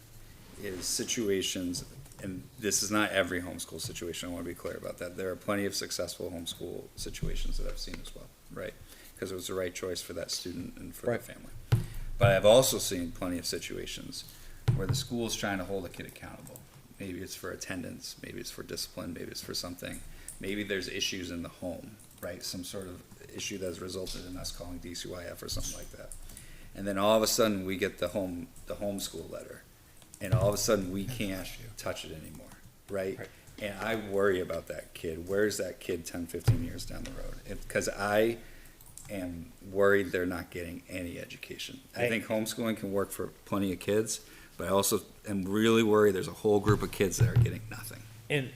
is situations, and this is not every homeschool situation, I want to be clear about that. There are plenty of successful homeschool situations that I've seen as well, right? Because it was the right choice for that student and for the Right. family. But I've also seen plenty of situations where the school's trying to hold a kid accountable. Maybe it's for attendance, maybe it's for discipline, maybe it's for something. Maybe there's issues in the home, right? Some sort of issue that's resulted in us calling DCYF or something like that. And then all of a sudden, we get the homeschool letter, and all of a sudden, we can't touch it anymore, right? Right. And I worry about that kid. Where's that kid 10, 15 years down the road? Because I am worried they're not getting any education. I think homeschooling can work for plenty of kids, but I also am really worried there's a whole group of kids that are getting nothing. And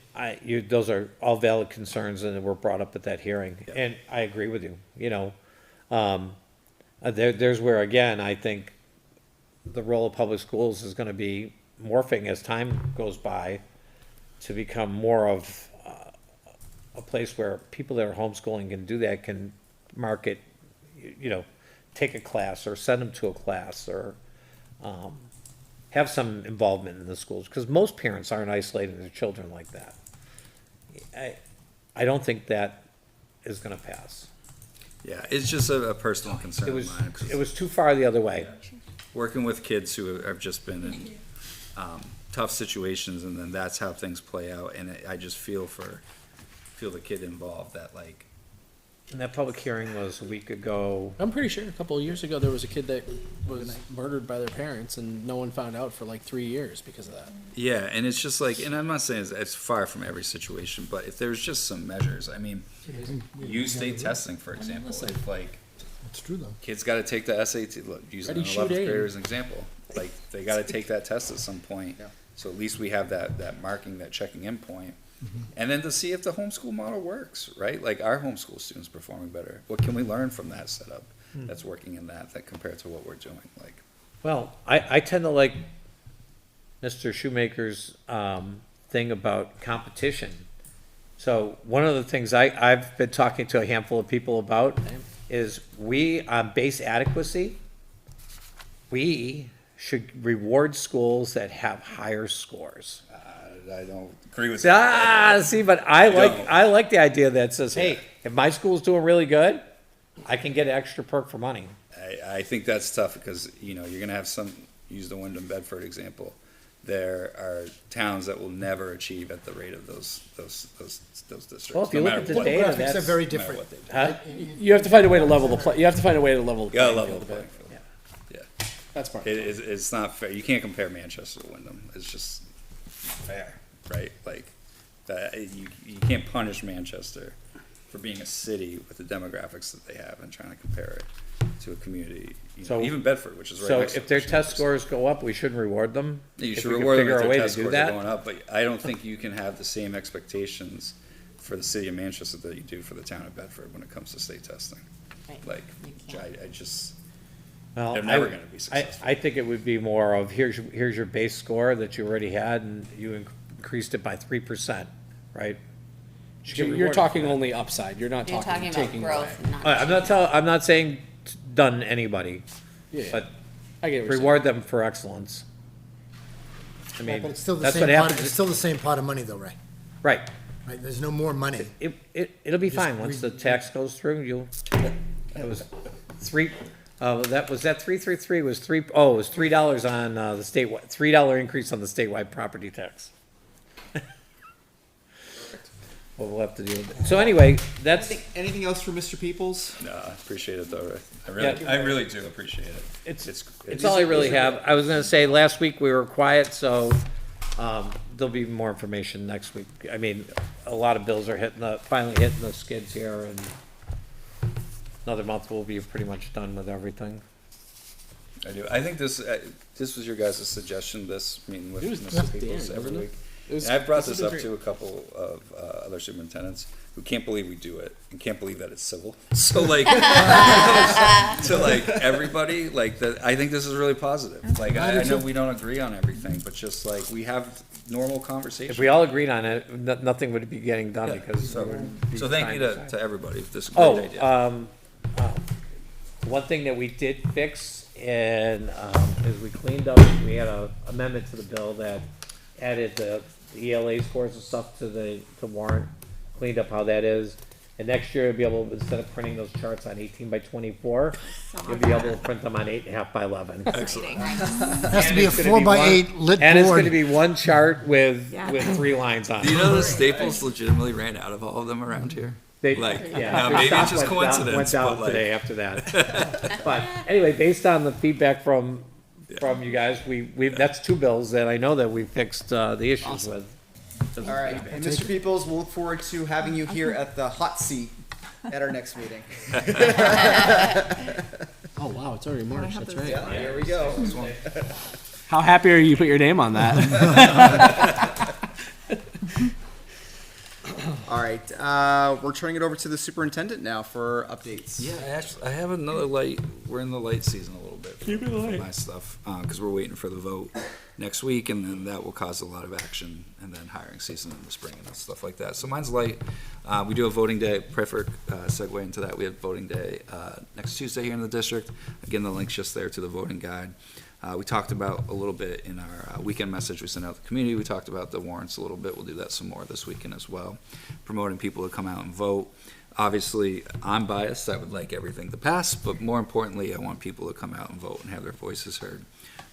those are all valid concerns and were brought up at that hearing, Yeah. and I agree with you, you know. There's where, again, I think the role of public schools is gonna be morphing as time goes by to become more of a place where people that are homeschooling can do that, can market, you know, take a class or send them to a class or, have some involvement in the schools, because most parents aren't isolating their children like that. I don't think that is gonna pass. Yeah, it's just a personal concern It of was, mine. 'Cause it was too far the other way. working with kids who have just been in tough situations, and then that's how things play out, and I just feel the kid involved, that like, And that public hearing was a week ago. I'm pretty sure a couple of years ago there was a kid that was murdered by their parents, and no one found out for like 3 years because of that. yeah, and it's just like, and I'm not saying it's far from every situation, but if there's just some measures, I mean, use state testing, for example, if like, It's true, though. kids gotta take the SAT, look, using an Ready, shoot, 11th aim. grader as an example, like, they gotta take that test at some point, so at least we have that marking, that checking in point. And then to see if the homeschool model works, right? Like, our homeschool students performing better. What can we learn from that setup that's working in that compared to what we're doing? Like, Well, I tend to like Mr. Shoemaker's, thing about competition. So one of the things I've been talking to a handful of people about is we, on base adequacy, we should reward schools that have higher scores. I don't agree with that. See, but I like the idea that says, hey, if my school's doing really good, I can get an extra perk for money. I think that's tough because, you know, you're gonna have use the Wyndham Bedford example. There are towns that will never achieve at the rate of those districts. Well, if you no look matter at the what- data, Demographics are that's- very no matter different. what they do. Huh? You have to find a way to level the you have to find a way to level the You gotta playing level the field a bit. playing field. Yeah. Yeah. That's part. It's not fair. You can't compare Manchester to Wyndham. It's just fair, right? Like, that, you can't punish Manchester for being a city with the demographics that they have and trying to compare it to a community, So- even Bedford, which is right So next to if their Manchester. test scores go up, we shouldn't reward them? You If should we could reward them figure if a their way to test do scores are that? going up, but I don't think you can have the same expectations for the city of Manchester that you do for the town of Bedford when it comes to state testing. Right. Like, You can't. I just, Well, they're never gonna be successful. I think it would be more of, here's your base score that you already had, and you increased it by 3%, right? Should get You're rewarded talking for that. only upside. You're not You're talking, talking about taking growth, away. not. I'm not saying done anybody, Yeah. but I get what you're reward them for excellence. I mean, But it's still the that's same what pot, happens. it's still the same pot of money though, Ray. Right. Right, there's no more money. It'll be Just fine, once the tax goes through, it was three, that 333 was it was $3 on, the statewide, $3 increase on the statewide property tax. Well, we'll have to deal with it. So anyway, that's, Anything else for Mr. Peoples? no, I appreciate it though. Yeah. I really do appreciate it. it's all I really have. I was gonna say, last week we were quiet, so, there'll be more information next week. I mean, a lot of bills are finally hitting the skids here, and another month we'll be pretty much done with everything. I do. I think this was your guys' suggestion, this meeting with Mr. Peoples every week. And I've brought this up to a couple of other superintendents who can't believe we do it and can't believe that it's civil. So like, to like everybody, like that, I think this is really positive. Like, I know we don't agree on everything, but just like, we have normal conversations. If we all agreed on it, nothing would be getting done Yeah, because. so, there would be so thank time you decide. to everybody. This is a great idea. One thing that we did fix and, is we cleaned up, we had a amendment to the bill that added the ELA scores and stuff to the warrant, cleaned up how that is. And next year, you'll be able, instead of printing those charts on 18 by 24, you'll be able to print them on 8.5 by 11. It has to be a it's gonna 4 be by one- 8 lit And it's gonna board. be one chart with Yeah. 3 lines on it. Do you know that Staples legitimately ran out of all of them around here? They, Like, yeah, now, their maybe stock it's just went down- coincidence, Went down but like, today after that. But anyway, based on the feedback from you guys, we that's 2 bills that I know that we fixed the issues with. All right, and Mr. Peoples, we'll look forward to having you here at the hot seat at our next meeting. Oh wow, it's already March. That's right. Yeah, here we go. How happy are you put your name on that? All right, we're turning it over to the superintendent now for updates. Yeah, actually, I have another light. We're in the light season a little bit. Keep it light. For my stuff, because we're waiting for the vote next week, and then that will cause a lot of action, and then hiring season in the spring and stuff like that. So mine's light. We do have voting day. Perfect segue into that. We have voting day next Tuesday here in the district. Again, the link's just there to the voting guide. We talked about a little bit in our weekend message we sent out to the community. We talked about the warrants a little bit. We'll do that some more this weekend as well. Promoting people to come out and vote. Obviously, I'm biased. I would like everything to pass, but more importantly, I want people to come out and vote and have their voices heard.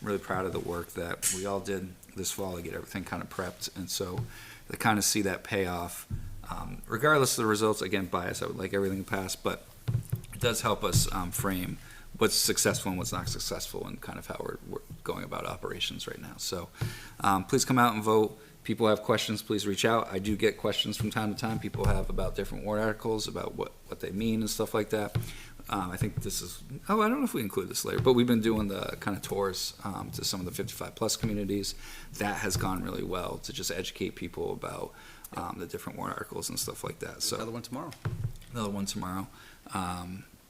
I'm really proud of the work that we all did this fall to get everything kind of prepped, and so to kind of see that payoff. Regardless of the results, again, bias, I would like everything to pass, but it does help us frame what's successful and what's not successful and kind of how we're going about operations right now. So please come out and vote. People have questions, please reach out. I do get questions from time to time. People have about different warrant articles, about what they mean and stuff like that. I think this is, I don't know if we include this later, but we've been doing the kind of tours to some of the 55-plus communities. That has gone really well to just educate people about the different warrant articles and stuff like that. So Another one tomorrow. Another one tomorrow.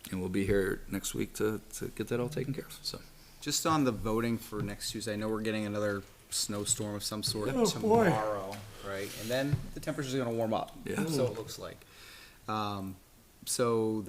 And we'll be here next week to get that all taken care of. So Just on the voting for next Tuesday, I know we're getting another snowstorm of some sort Oh, boy. tomorrow. right? And then the temperature's gonna warm up. Yeah. So it looks like. So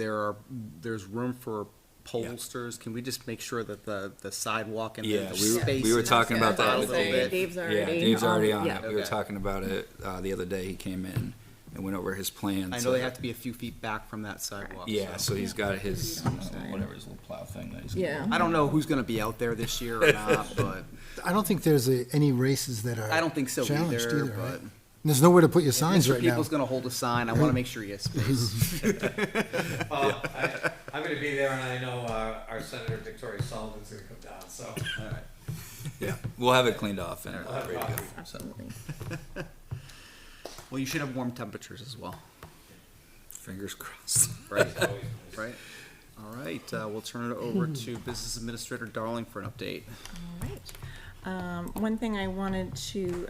there's room for pollsters. Can we just make sure that the sidewalk and Yeah, the we space were is talking about that a with little bit? Dave's already. Yeah, Dave's already on yeah. it. We were Okay. talking about it, the other day. He came in and went over his plans. I know they have to be a few feet back from that sidewalk. Yeah, so. so he's got his, understand. whatever, his little plow thing that he's. Yeah. I don't know who's gonna be out there this year or not, but I don't think there's any races that are I don't think so challenged either, either, but. right? There's nowhere to put your signs Mr. right now. People's gonna hold a sign. I wanna make sure he has space. Well, I'm gonna be there, and I know our Senator Victoria Sullivan's gonna come down, so. All right. Yeah, we'll have it cleaned off and We'll have ready to go. coffee. Absolutely. Well, you should have warm temperatures as well, Fingers crossed. right? Right? All right, we'll turn it over to Business Administrator Darling for an update. All right. One thing I wanted to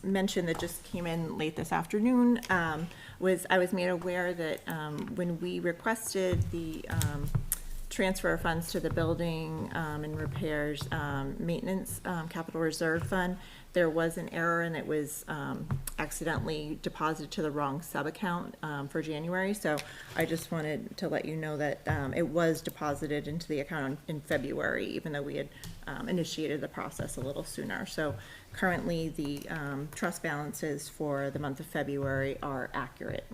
mention that just came in late this afternoon was I was made aware that when we requested the transfer of funds to the building and repairs maintenance capital reserve fund, there was an error and it was accidentally deposited to the wrong sub-account for January. So I just wanted to let you know that it was deposited into the account in February, even though we had initiated the process a little sooner. So currently, the trust balances for the month of February are accurate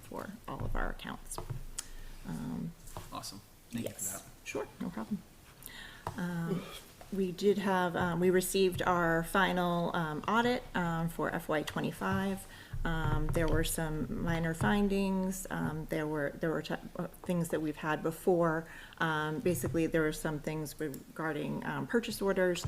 for all of our accounts. Awesome. Thank you for Yes, that. sure, no problem. We did have, we received our final audit for FY '25. There were some minor findings. There were things that we've had before. Basically, there were some things regarding purchase orders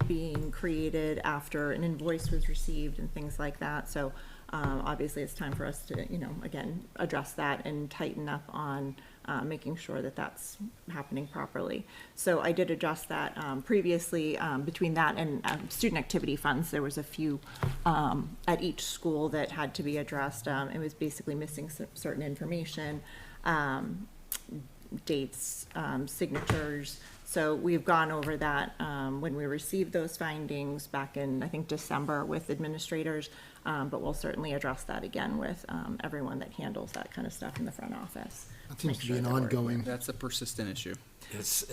being created after an invoice was received and things like that. So obviously, it's time for us to, again, address that and tighten up on making sure that that's happening properly. So I did adjust that previously between that and student activity funds. There was a few at each school that had to be addressed. It was basically missing certain information, dates, signatures. So we've gone over that when we received those findings back in, I think, December with administrators. But we'll certainly address that again with everyone that handles that kind of stuff in the front office. That seems Make to be sure an that we're- ongoing. That's a persistent issue. It's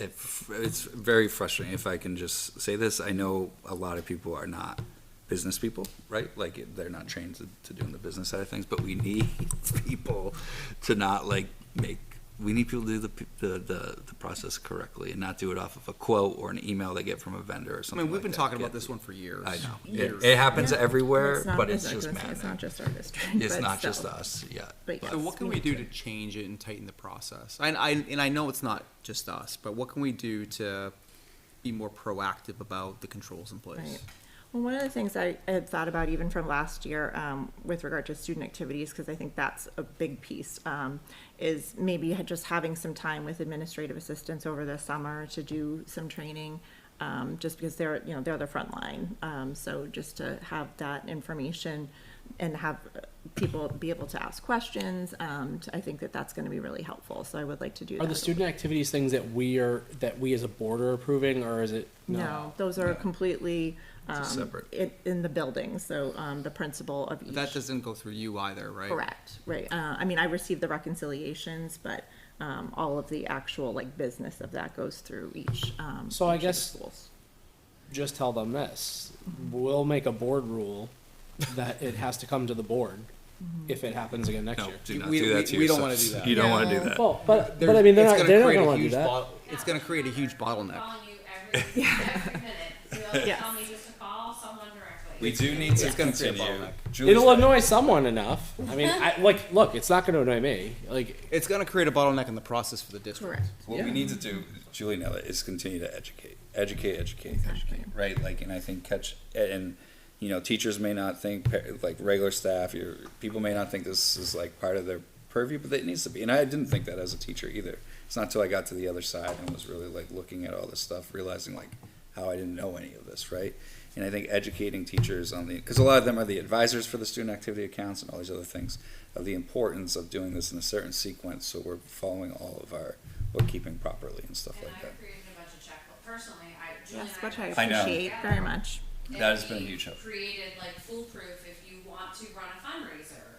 very frustrating. If I can just say this, I know a lot of people are not business people, right? Like they're not trained to doing the business side of things, but we need people to not we need people to do the process correctly and not do it off of a quote or an email they get from a vendor or I something mean, we've like been that. talking Yeah. about this one for years. I know. Years. It happens everywhere, It's not- but it's I was just gonna say, it's not maddening. just our district. It's but not just still. us yet. But So yes, what can we need do to change it and tighten the process? And I know it's not just us, but what can we do to be more proactive about the controls in place? Right. Well, one of the things I had thought about even from last year with regard to student activities, because I think that's a big piece, is maybe just having some time with administrative assistants over the summer to do some training, just because they're the front line. So just to have that information and have people be able to ask questions, I think that's going to be really helpful. So I would like to do that. Are the student activities things that we as a board are approving, or is it? No, those are completely separate. in the building, so the principal of each. That doesn't go through you either, right? Correct, right. I mean, I received the reconciliations, but all of the actual business of that goes through each. So I each of the guess- schools. Just tell them this. We'll make a board rule that it has to come to the board if it happens again next No, year. do not We- do that to we don't yourself. wanna do that. You don't want to do No. that. Well, but I There's- mean, they're it's not they're not create going a to want to do huge that. It's gonna create a huge bottleneck. Calling you every minute. You'll Yes. tell me just to call someone directly. We do need to It's gonna create a continue. bottleneck. Julie's It'll right. annoy someone enough. I mean, look, it's not going to annoy me. Like, It's gonna create a bottleneck in the process for the district. Correct. What we need to do, Julie nailed it, is continue to educate, right? And I think teachers may not think, regular staff, people may not think this is part of their purview, but it needs to be. And I didn't think that as a teacher either. It's not until I got to the other side and was really looking at all this stuff, realizing how I didn't know any of this, right? And I think educating teachers because a lot of them are the advisors for the student activity accounts and all these other things, of the importance of doing this in a certain sequence so we're following all of our bookkeeping properly and stuff And like that. I've created a bunch of checkbooks. Personally, Julie Yes, and which I I know. appreciate very much. And That has been a we huge help. Created like foolproof if you want to run a fundraiser.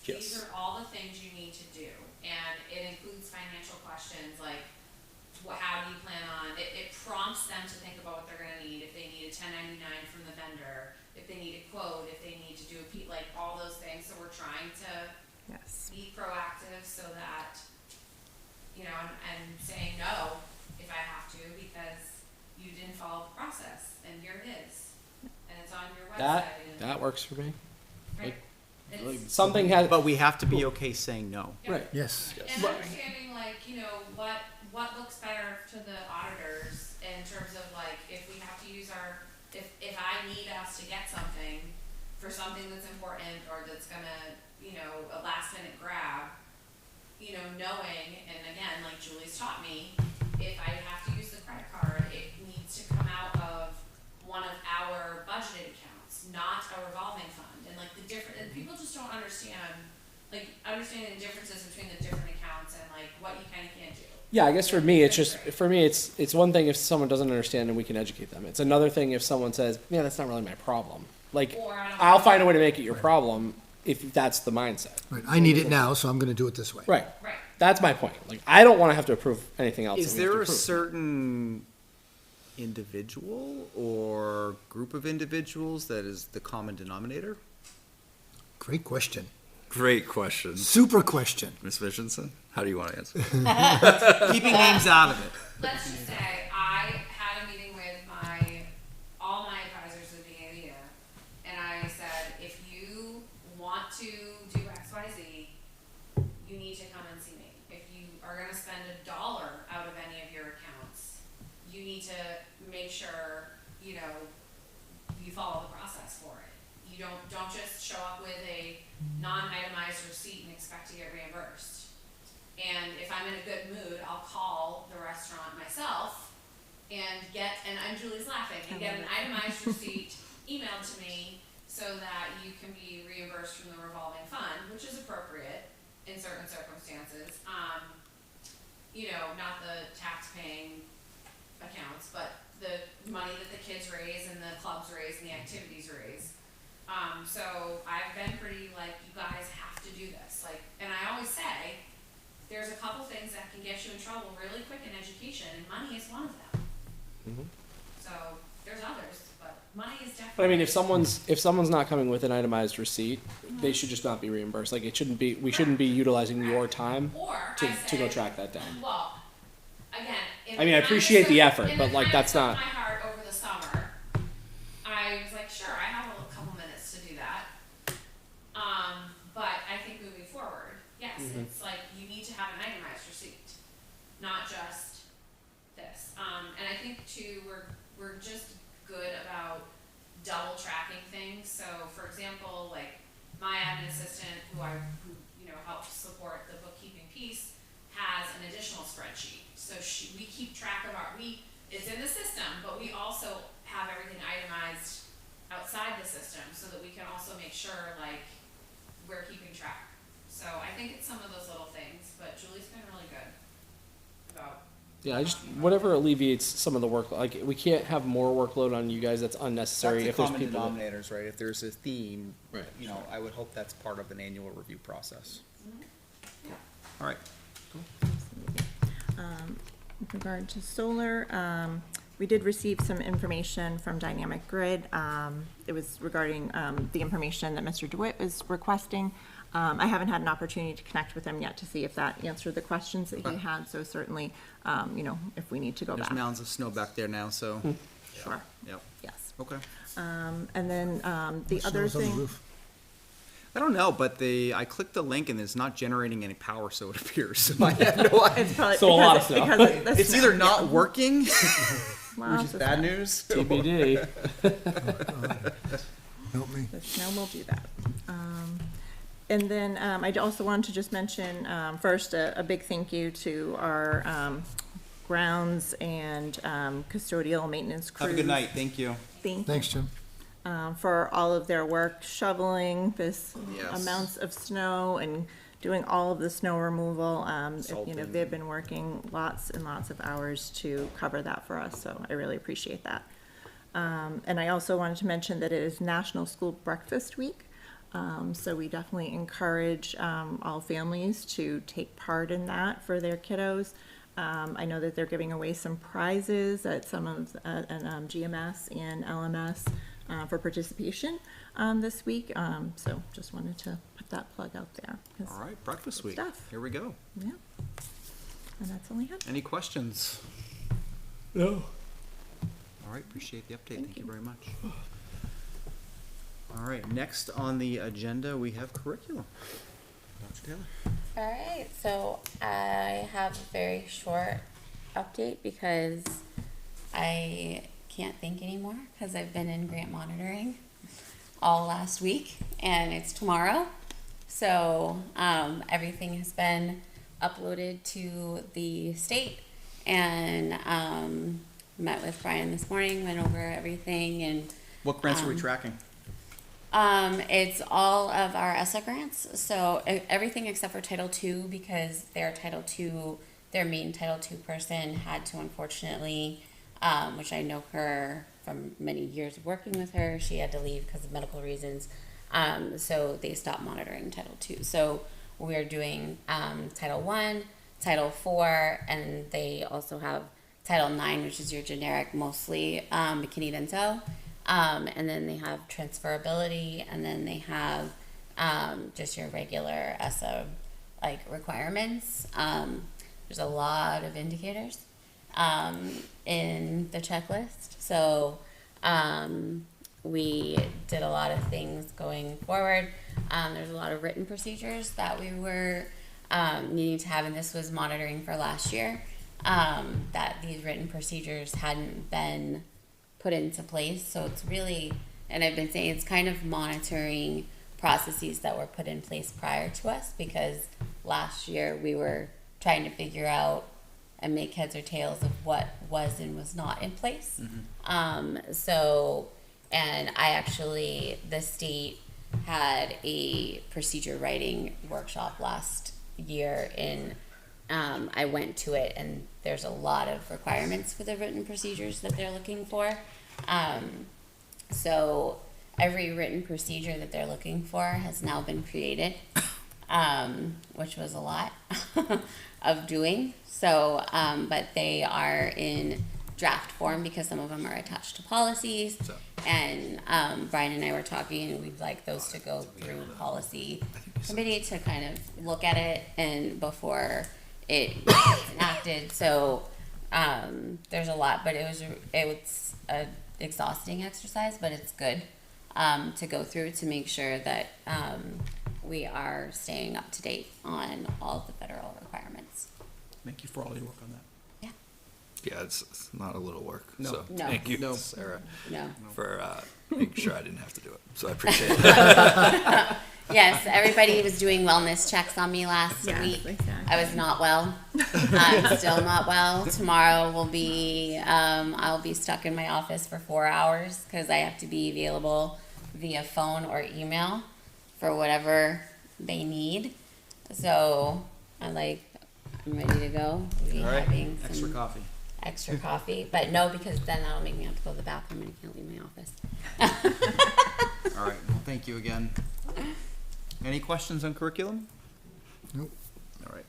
Yes. These are all the things you need to do, and it includes financial questions like, how do you plan on, it prompts them to think about what they're gonna need, if they need a 1099 from the vendor, if they need a quote, if they need to do a like all those things, so we're trying to Yes. be proactive so that, you know, and saying no if I have to because you didn't follow the process, and here it is, and it's on your website. That works for me. Right. Like, It's- something has, But we have to be okay saying no. right. Yes. And understanding like, you know, what looks better to the auditors in terms of like, if we have to use if I need us to get something for something that's important or that's gonna, you know, a last minute grab, you know, knowing, and again, like Julie's taught me, if I have to use the credit card, it needs to come out of one of our budgeted accounts, not a revolving fund. And like the different, and people just don't understand, like understanding the differences between the different accounts and like what you can and can't do. Yeah, I guess for me, it's one thing if someone doesn't understand and we can educate them. It's another thing if someone says, yeah, that's not really my problem. Like, Or I don't I'll find a way to make it your problem if that's the mindset. Right, I need it now, so I'm gonna do it this way. Right. Right. That's my point. Like, I don't want to have to approve anything else. Is that we have to there a approve. certain individual or group of individuals that is the common denominator? Great question. Great question. Super question. Ms. Mitchinson, how do you want to answer? Keeping names out of it. Let's just say I had a meeting with all my advisors at the beginning of the year, and I said, if you want to do X, Y, Z, you need to come and see me. If you are gonna spend $1 out of any of your accounts, you need to make sure, you know, you follow the process for it. You don't just show up with a non-itemized receipt and expect to get reimbursed. And if I'm in a good mood, I'll call the restaurant myself and Julie's laughing, and get an itemized receipt emailed to me so that you can be reimbursed from the revolving fund, which is appropriate in certain circumstances. You know, not the tax-paying accounts, but the money that the kids raise and the clubs raise and the activities raise. So I've been pretty like, you guys have to do this. Like, and I always say, there's a couple things that can get you in trouble really quick in education, and money is one of them. So there's others, but money is definitely. But I mean, if someone's not coming with an itemized receipt, they should just not be reimbursed. Like, we shouldn't be utilizing your time Or to go track that down. Well, again. in I mean, I the appreciate the kindness of- effort, in but, the like, that's kindness of not- My heart over the summer, I was like, sure, I have a couple minutes to do that. But I think moving forward, yes, it's like you need to have an itemized receipt, not just this. And I think too, we're just good about double tracking things. So for example, like my admin assistant who you know helps support the bookkeeping piece has an additional spreadsheet. So we keep track of it's in the system, but we also have everything itemized outside the system so that we can also make sure like we're keeping track. So I think it's some of those little things, but Julie's been really good about. Yeah, whatever alleviates some of the work. Like, we can't have more workload on you guys that's unnecessary. That's If the there's common people. denominators, right? If there's a theme, Right. you know, I would hope that's part of an annual review process. All right. With regard to solar, we did receive some information from Dynamic Grid. It was regarding the information that Mr. DeWitt was requesting. I haven't had an opportunity to connect with him yet to see if that answered the questions that he had, so certainly, you know, if we need to go There's back. mounds of snow back there now, so, Sure, yep, yes. okay. And then the other Snow's on the thing. roof. I don't know, but I clicked the link and it's not generating any power, so it appears. So I have no idea. It's probably So a lot because of snow. because of the It's snow. either not working. Well, Which is the bad snow- news. TBD. Help me. The snow will do that. And then I also wanted to just mention, first, a big thank you to our grounds and custodial maintenance crews. Have a good night, thank you. Thanks, Jim. For all of their work shoveling this Yes. amounts of snow and doing all of the snow removal. You know, Salting. they've been working lots and lots of hours to cover that for us, so I really appreciate that. And I also wanted to mention that it is National School Breakfast Week. So we definitely encourage all families to take part in that for their kiddos. I know that they're giving away some prizes at some of GMS and LMS for participation this week. So just wanted to put that plug out there. 'Cause- All right, breakfast week. Stuff. Here we go. Yeah. And that's all I had. Any questions? No. All right, appreciate the update. Thank you you. very much. All right, next on the agenda, we have curriculum. Dr. Taylor. All right, so I have a very short update because I can't think anymore because I've been in grant monitoring all last week and it's tomorrow. So everything has been uploaded to the state and met with Brian this morning, went over everything and What grants are we tracking? it's all of our ESSA grants, so everything except for Title II because their main Title II person had to unfortunately, which I know her from many years of working with her, she had to leave because of medical reasons. So they stopped monitoring Title II. So we're doing Title I, Title IV, and they also have Title IX, which is your generic, mostly McKinney-Vento. And then they have transferability, and then they have just your regular ESSA requirements. There's a lot of indicators in the checklist, so we did a lot of things going forward. There's a lot of written procedures that we were needing to have, and this was monitoring for last year, that these written procedures hadn't been put into place. So it's really, and I've been saying it's kind of monitoring processes that were put in place prior to us, because last year we were trying to figure out and make heads or tails of what was and was not in place. And I actually, the state had a procedure writing workshop last year and I went to it, and there's a lot of requirements for the written procedures that they're looking for. So every written procedure that they're looking for has now been created, which was a lot of doing. So, but they are in draft form because some of them are attached to policies. And Brian and I were talking, and we'd like those to go through policy committee to kind of look at it and before it gets enacted. So there's a lot, but it was a exhausting exercise, but it's good to go through to make sure that we are staying up to date on all of the federal requirements. Thank you for all your work on that. Yeah, it's not a little work. No. So No. thank you, No. Sarah, No. for making sure I didn't have to do it. So I appreciate it. Yes, everybody was doing wellness checks on me last week. Exactly. I was not well. I'm still not well. Tomorrow will be, I'll be stuck in my office for 4 hours because I have to be available via phone or email for whatever they need. So I'm ready to go. We'll be All right, having extra some coffee. extra coffee, but no, because then that'll make me have to go to the bathroom and I can't leave my office. All right, well, thank you again. Any questions on curriculum? Nope. All right.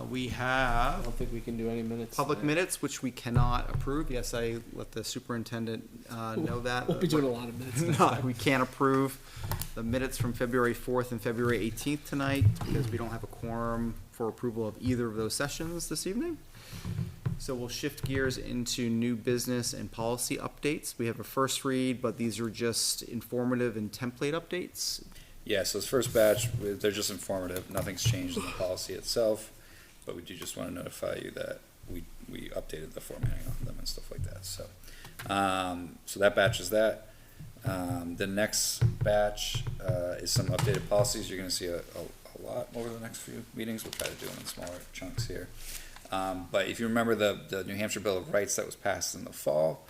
We I have don't think we can do any minutes. public tonight. minutes, which we cannot approve. Yes, I let the superintendent know that. We'll be doing a lot of minutes. next No, time. we can't approve the minutes from February 4th and February 18th tonight because we don't have a quorum for approval of either of those sessions this evening. So we'll shift gears into new business and policy updates. We have a first read, but these are just informative and template updates. Yeah, so this first batch, they're just informative. Nothing's changed in the policy itself, but we do just want to notify you that we updated the formatting on them and stuff like that. So, so that batch is that. The next batch is some updated policies. You're going to see a lot over the next few meetings. We'll try to do them in smaller chunks here. But if you remember the New Hampshire Bill of Rights that was passed in the fall,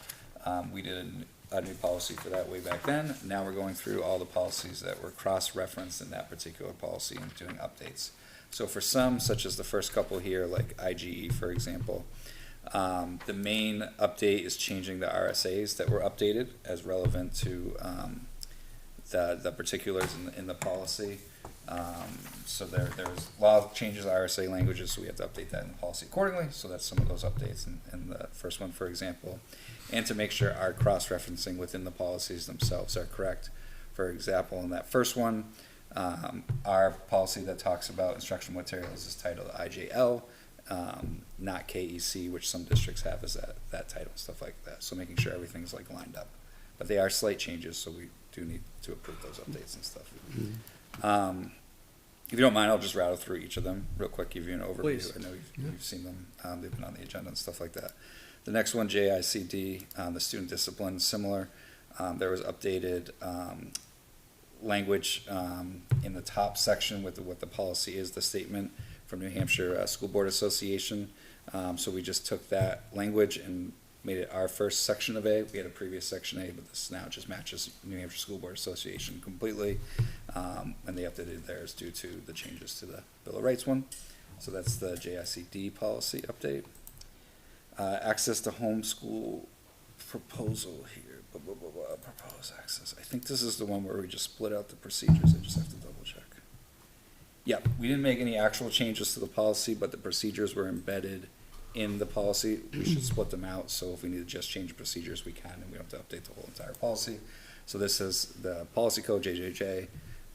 we did a new policy for that way back then. Now we're going through all the policies that were cross-referenced in that particular policy and doing updates. So for some, such as the first couple here, like IGE, for example, The main update is changing the RSAs that were updated as relevant to the particulars in the policy. So there's a lot of changes to RSA languages, so we have to update that in the policy accordingly. So that's some of those updates in the first one, for example. And to make sure our cross-referencing within the policies themselves are correct. For example, in that first one, our policy that talks about instructional materials is titled IJL, not KEC, which some districts have as that title, stuff like that. So making sure everything's like lined up. But they are slight changes, so we do need to approve those updates and stuff. If you don't mind, I'll just rattle through each of them real quick, give you an overview. Please. I know you've seen them. They've been on the agenda and stuff like that. The next one, JICD, the student discipline, similar. There was updated language in the top section with what the policy is, the statement from New Hampshire School Board Association. So we just took that language and made it our first section of A. We had a previous section A, but this now just matches New Hampshire School Board Association completely. And they updated theirs due to the changes to the Bill of Rights one. So that's the JICD policy update. Access to homeschool proposal here. Proposed access. I think this is the one where we just split out the procedures. I just have to double check. Yep, we didn't make any actual changes to the policy, but the procedures were embedded in the policy. We should split them out, so if we need to just change procedures, we can, and we don't have to update the whole entire policy. So this is the policy code, JJJ,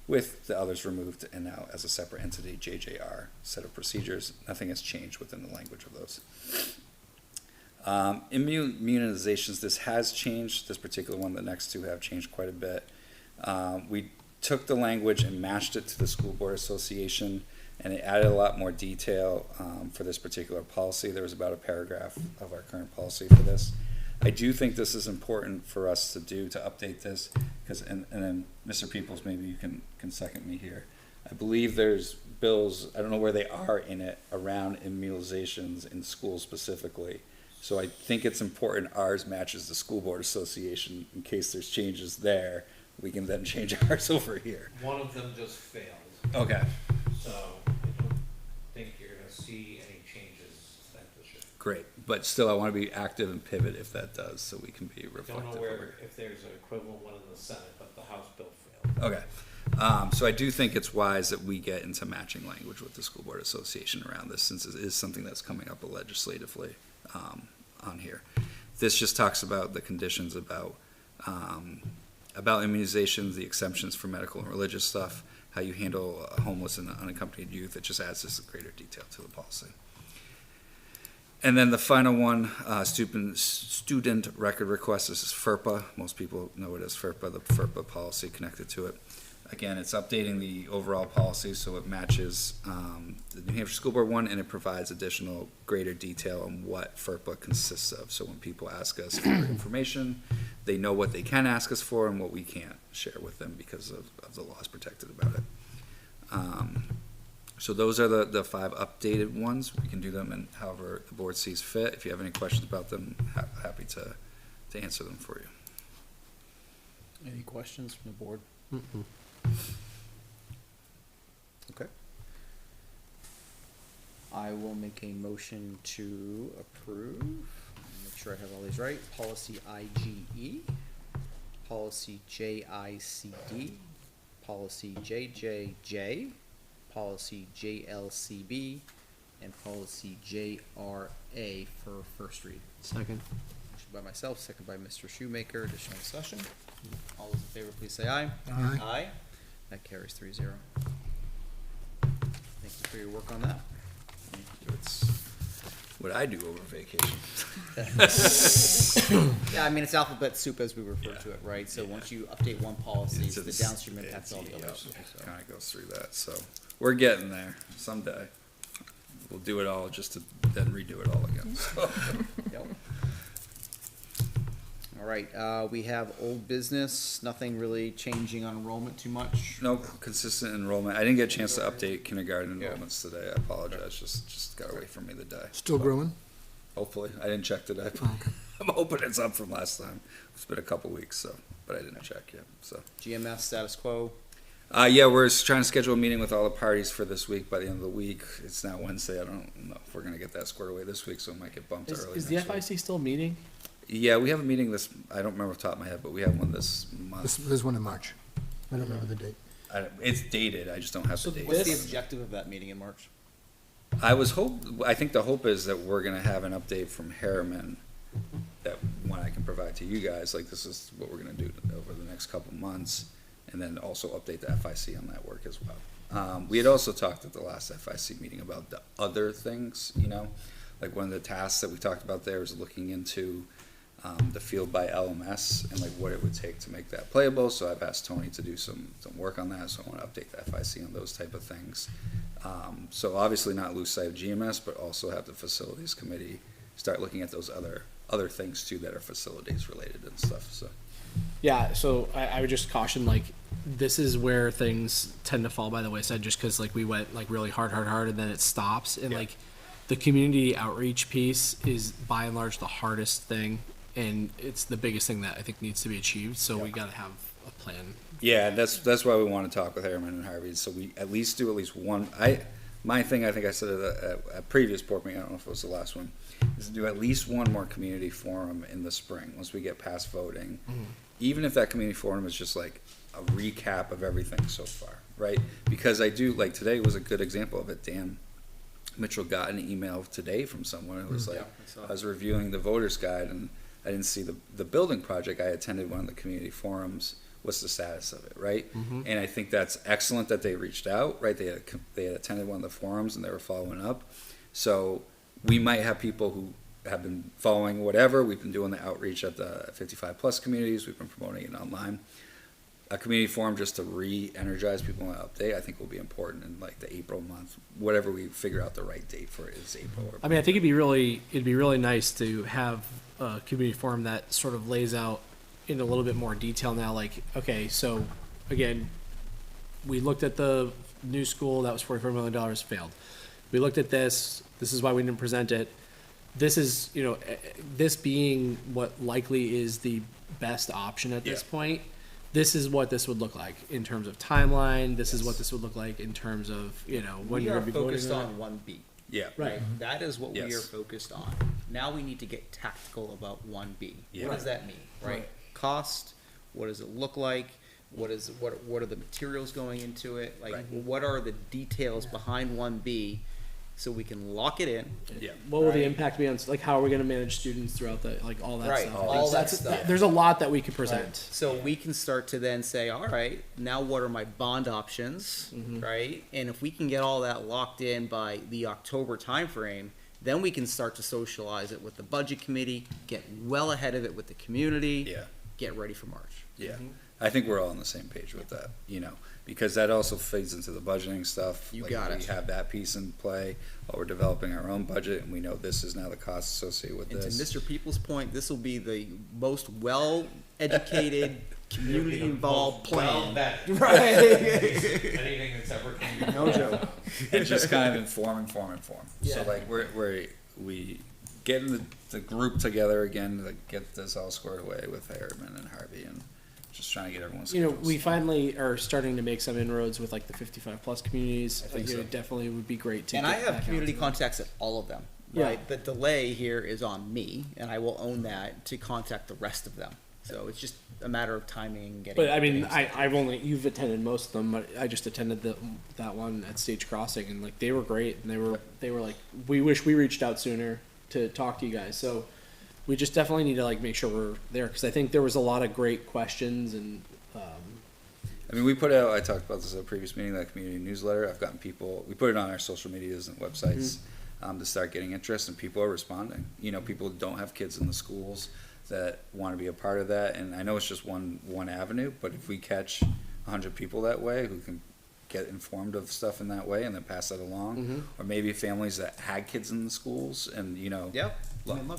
with the others removed, and now as a separate entity, JJR, set of procedures. Nothing has changed within the language of those. Immunizations, this has changed. This particular one, the next two have changed quite a bit. We took the language and matched it to the School Board Association, and it added a lot more detail for this particular policy. There was about a paragraph of our current policy for this. I do think this is important for us to do, to update this, because, and then Mr. Peoples, maybe you can second me here. I believe there's bills, I don't know where they are in it, around immunizations in schools specifically. So I think it's important ours matches the School Board Association in case there's changes there. We can then change ours over here. One of them just failed, Okay. so I don't think you're gonna see any changes this year. Great, but still I want to be active and pivot if that does, so we can be Don't reflective. know over if there's an equivalent one in the Senate, but the House bill failed. Okay. So I do think it's wise that we get into matching language with the School Board Association around this, since it is something that's coming up legislatively on here. This just talks about the conditions about immunizations, the exemptions for medical and religious stuff, how you handle homeless and unaccompanied youth. It just adds this greater detail to the policy. And then the final one, student record request. This is FERPA. Most people know it as FERPA, the FERPA policy connected to it. Again, it's updating the overall policy so it matches the New Hampshire School Board one, and it provides additional greater detail on what FERPA consists of. So when people ask us for information, they know what they can ask us for and what we can't share with them because of the laws protected about it. So those are the 5 updated ones. We can do them in however the board sees fit. If you have any questions about them, happy to answer them for you. Any questions from the board? Okay. I will make a motion to approve, make sure I have all these right, policy IGE, policy JICD, policy JJJ, policy JLCB, and policy JRA for first read. Second. Motion by myself, second by Mr. Shoemaker. Additional discussion? All those in favor, please say aye. Aye. Aye. That carries 3-0. Thank you for your work on that. It's what I do over vacation. Yeah, I mean, it's alphabet soup as we refer to it, right? So once you update one policy, It's the downstream impacts all the others. So. Kind of goes through that, so we're getting there someday. We'll do it all just to then redo it all again. So. Yep. All right, we have old business, nothing really changing on enrollment too much. No consistent enrollment. I didn't get a chance to update kindergarten Yeah. enrollments today. I apologize. Just got away from me today. Still But growing? Hopefully, I didn't check today. I'm hoping it's up from last time. It's been a couple weeks, so but I didn't check yet. So GMS status quo. Yeah, we're trying to schedule a meeting with all the parties for this week by the end of the week. It's now Wednesday. I don't know if we're gonna get that squared away this week, so it might get bumped early. Is the next week. FIC still meeting? Yeah, we have a meeting this, I don't remember off the top of my head, but we have one this month. There's one in March. I don't remember the date. It's dated, I just don't have the date. What's the objective of that meeting in March? I think the hope is that we're gonna have an update from Harriman that one I can provide to you guys, like this is what we're gonna do over the next couple months, and then also update the FIC on that work as well. We had also talked at the last FIC meeting about the other things, you know, like one of the tasks that we talked about there is looking into the field by LMS and like what it would take to make that playable. So I've asked Tony to do some work on that. So I want to update the FIC on those type of things. So obviously not lose sight of GMS, but also have the facilities committee start looking at those other things too that are facilities related and stuff. So Yeah, so I would just caution, like, this is where things tend to fall by the wayside just because, like, we went, like, really hard, and then it stops. And, Yeah. like, the community outreach piece is, by and large, the hardest thing. And it's the biggest thing that I think needs to be achieved. So we got to have a plan. yeah, that's why we want to talk with Harriman and Harvey. So we at least do at least one. My thing, I think I said at a previous board meeting, I don't know if it was the last one, is to do at least one more community forum in the spring once we get past voting. Even if that community forum is just like a recap of everything so far, right? Because I do, like today was a good example of it. Dan Mitchell got an email today from someone who was like, I was reviewing the voters guide and I didn't see the building project. I attended one of the community forums. What's the status of it, right? And I think that's excellent that they reached out, right? They had attended one of the forums and they were following up. So we might have people who have been following whatever. We've been doing the outreach at the 55 plus communities. We've been promoting it online. A community forum just to re-energize people and update, I think will be important in like the April month, whatever we figure out the right date for it is April. Or I mean, I think it'd be really nice to have a community forum that sort of lays out in a little bit more detail now. Like, okay, so again, we looked at the new school that was $44 million, failed. We looked at this. This is why we didn't present it. This is, you know, this being what likely is the best option at this point. This is what this would look like in terms of timeline. This is what this would look like in terms of, you know, when We you're are going to be focused voting on one B. Yeah. Right. That is what we are Yes. focused on. Now we need to get tactical about one B. Yeah. What does that mean, right? Cost, what does it look like? What are the materials going into it? Like, what are the details behind one B so we can lock it in? Yeah. What will the Right. impact be on, like, how are we going to manage students throughout the, like, all that Right, stuff? all Like, that that's- stuff. There's a lot that we could present. So we can start to then say, all right, now what are my bond options, right? And if we can get all that locked in by the October timeframe, then we can start to socialize it with the budget committee, get well ahead of it with the community, Yeah. get ready for March. Yeah, I think we're all on the same page with that, you know, because that also feeds into the budgeting stuff. You Like, got we it. have that piece in play while we're developing our own budget, and we know this is now the cost associated with And to this. Mr. Peoples' point, this will be the most well-educated, community-involved plan. Anything that's ever come. No joke. And just kind of inform. So like, we getting the group together again, like, get this all squared away with Harriman and Harvey, and just trying to get everyone's You know, schedules. we finally are starting to make some inroads with, like, the 55 plus communities. I think You know, so. it definitely would be great to And get I have back out community to them. contacts at all of them, Yeah. right? The delay here is on me, and I will own that to contact the rest of them. So it's just a matter of timing and getting. But I mean, getting stuff. you've attended most of them, but I just attended that one at Stage Crossing, and like they were great, and they were like, we wish we reached out sooner to talk to you guys. So we just definitely need to like make sure we're there, because I think there was a lot of great questions and. I mean, we put out, I talked about this at a previous meeting, that community newsletter. I've gotten people, we put it on our social medias and websites to start getting interest, and people are responding. You know, people don't have kids in the schools that want to be a part of that. And I know it's just one avenue, but if we catch 100 people that way who can get informed of stuff in that way and then pass that along, or maybe families that had kids in the schools and, you know, Yep.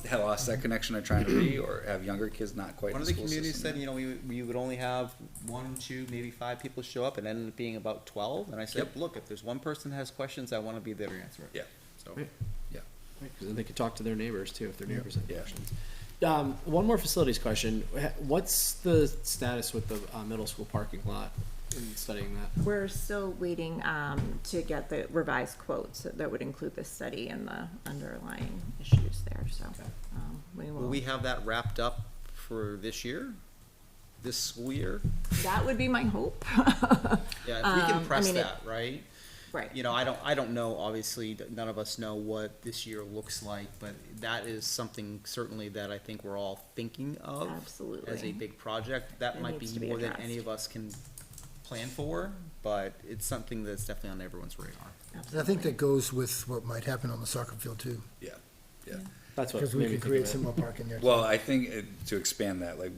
have lost that connection they're trying to be, or have younger kids not quite One in of the the school communities system said, yet. you know, we would only have 1, 2, maybe 5 people show up, and ended up being about 12. And I said, Yep. look, if there's one person that has questions, I want to be there to answer it. Yeah. So. Right. Because then they could talk to their neighbors too if their neighbors have Yeah. questions. One more facilities question: what's the status with the middle school parking lot? in studying that? We're still waiting to get the revised quotes that would include the study and the underlying issues there, so. We Will will, we have that wrapped up for this year? This school year? that would be my hope. Yeah, if we can press mean, that, right? Right. You know, I don't know, obviously, none of us know what this year looks like, but that is something certainly that I think we're all thinking of. Absolutely. As a big project. That It might needs be to be more than addressed. any of us can plan for, but it's something that's definitely on everyone's radar. And I think that goes with what might happen on the soccer field too, Yeah, yeah. That's what because we made me could think create of it. some more parking there. too. Well, I think to expand that, like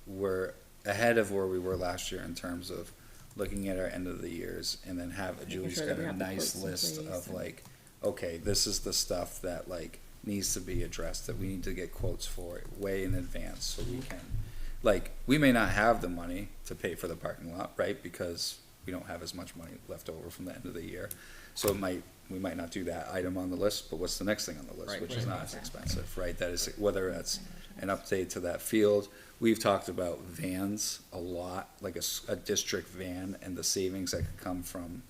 we're ahead of where we were last year in terms of looking at our end of the years and then Julie's sure that got we a have the nice quotes in list place of and- like, okay, this is the stuff that like needs to be addressed, that we need to get quotes for way in advance so we can, like, we may not have the money to pay for the parking lot, right? Because we don't have as much money left over from the end of the year. So we might not do that item on the list, but what's the next thing on the list, Right. which is not as expensive, right? That is, whether that's an update to that field. We've talked about vans a lot, like a district van and the savings that could come from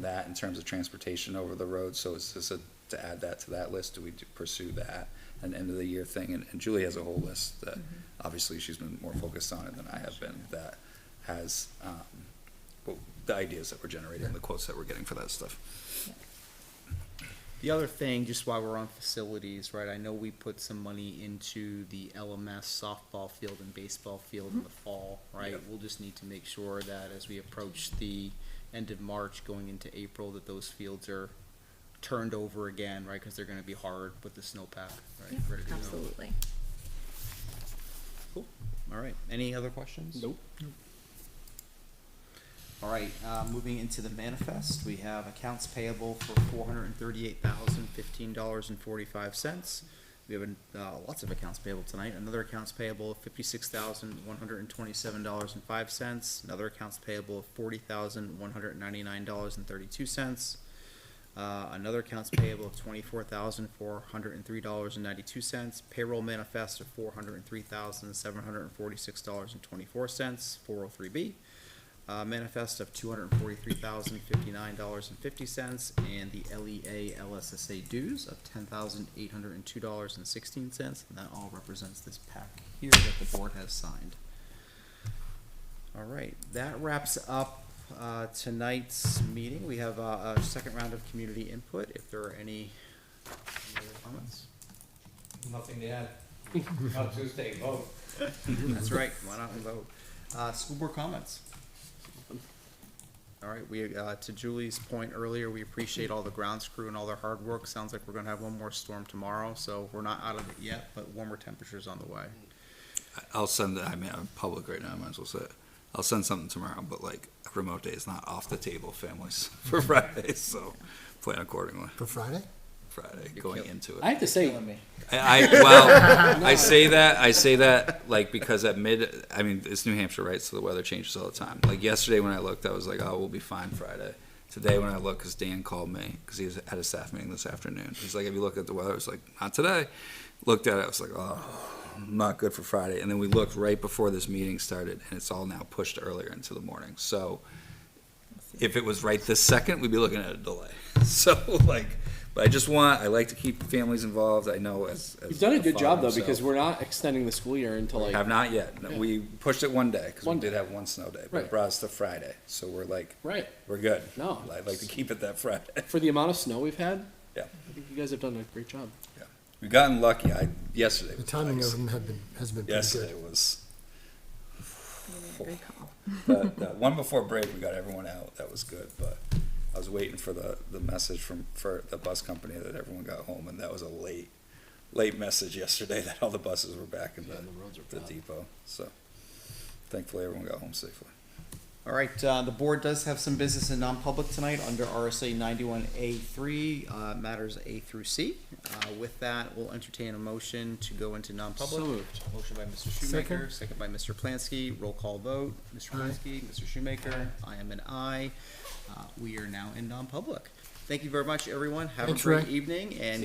that in terms of transportation over the road. So it's just to add that to that list, do we pursue that, an end of the year thing? And Julie has a whole list that, obviously, she's been more focused on it than I have been, that has, the ideas that we're generating, the quotes that we're getting for that stuff. The other thing, just while we're on facilities, right, I know we put some money into the LMS softball field and baseball field in the fall, right? Yep. We'll just need to make sure that as we approach the end of March, going into April, that those fields are turned over again, right? Because they're gonna be hard with the snowpack, right? Yeah, ready to go. absolutely. Cool. All right. Any other questions? Nope. All right, moving into the manifest, we have accounts payable for $438,015.45. We have lots of accounts payable tonight. Another accounts payable of $56,127.05. Another accounts payable of $40,199.32. Another accounts payable of $24,403.92. Payroll manifest of $403,746.24, 403B. Manifest of $243,059.50, and the LEA LSSA dues of $10,802.16, and that all represents this pack here that the board has signed. All right, that wraps up tonight's meeting. We have a second round of community input. If there are any other comments? Nothing to add. On Tuesday, vote. That's right. Why not we vote? School board comments. All right, to Julie's point earlier, we appreciate all the grounds crew and all their hard work. Sounds like we're gonna have one more storm tomorrow, so we're not out of it yet, but warmer temperatures on the way. I'll send, I'm public right now, I might as well say it. I'll send something tomorrow, but like, a remote day is not off the table, families, for Friday, so plan accordingly. For Friday? Friday, going into it. I have to say, I say that like because it's New Hampshire, right? So the weather changes all the time. Like yesterday when I looked, I was like, oh, we'll be fine Friday. Today when I looked, because Dan called me, because he was at a staff meeting this afternoon. He's like, have you looked at the weather? I was like, not today. Looked at it, I was like, oh, not good for Friday. And then we looked right before this meeting started, and it's all now pushed earlier into the morning. So if it was right this second, we'd be looking at a delay. So like, but I like to keep families involved. I know as you've done a good job though, father because myself. we're not extending the school year until like. Have not yet. No, Yeah. we pushed it one day because we One did day. have one snow day, but Right. it brought us to Friday. So we're like, Right. we're good. No. I'd like to keep it that Friday. For the amount of snow we've had, Yeah. I think you guys have done a great job. We've gotten lucky. Yesterday The was timing nice. of them has been pretty Yesterday good. was Great call. the one before break. We got everyone out. That was good, but I was waiting for the message for the bus company that everyone got home, and that was a late message yesterday that all the buses were back in Yeah, the roads are the bad. depot. So thankfully everyone got home safely. All right, the board does have some business in non-public tonight under RSA 91A3, matters A through C. With that, we'll entertain a motion to go into non-public. So moved. Motion by Mr. Shoemaker, second by Mr. Plansky. Roll call vote. Mr. Plansky, Mr. Shoemaker, I am an aye. We are now in non-public. Thank you very much, everyone. Have Thanks, a great Ray. evening, and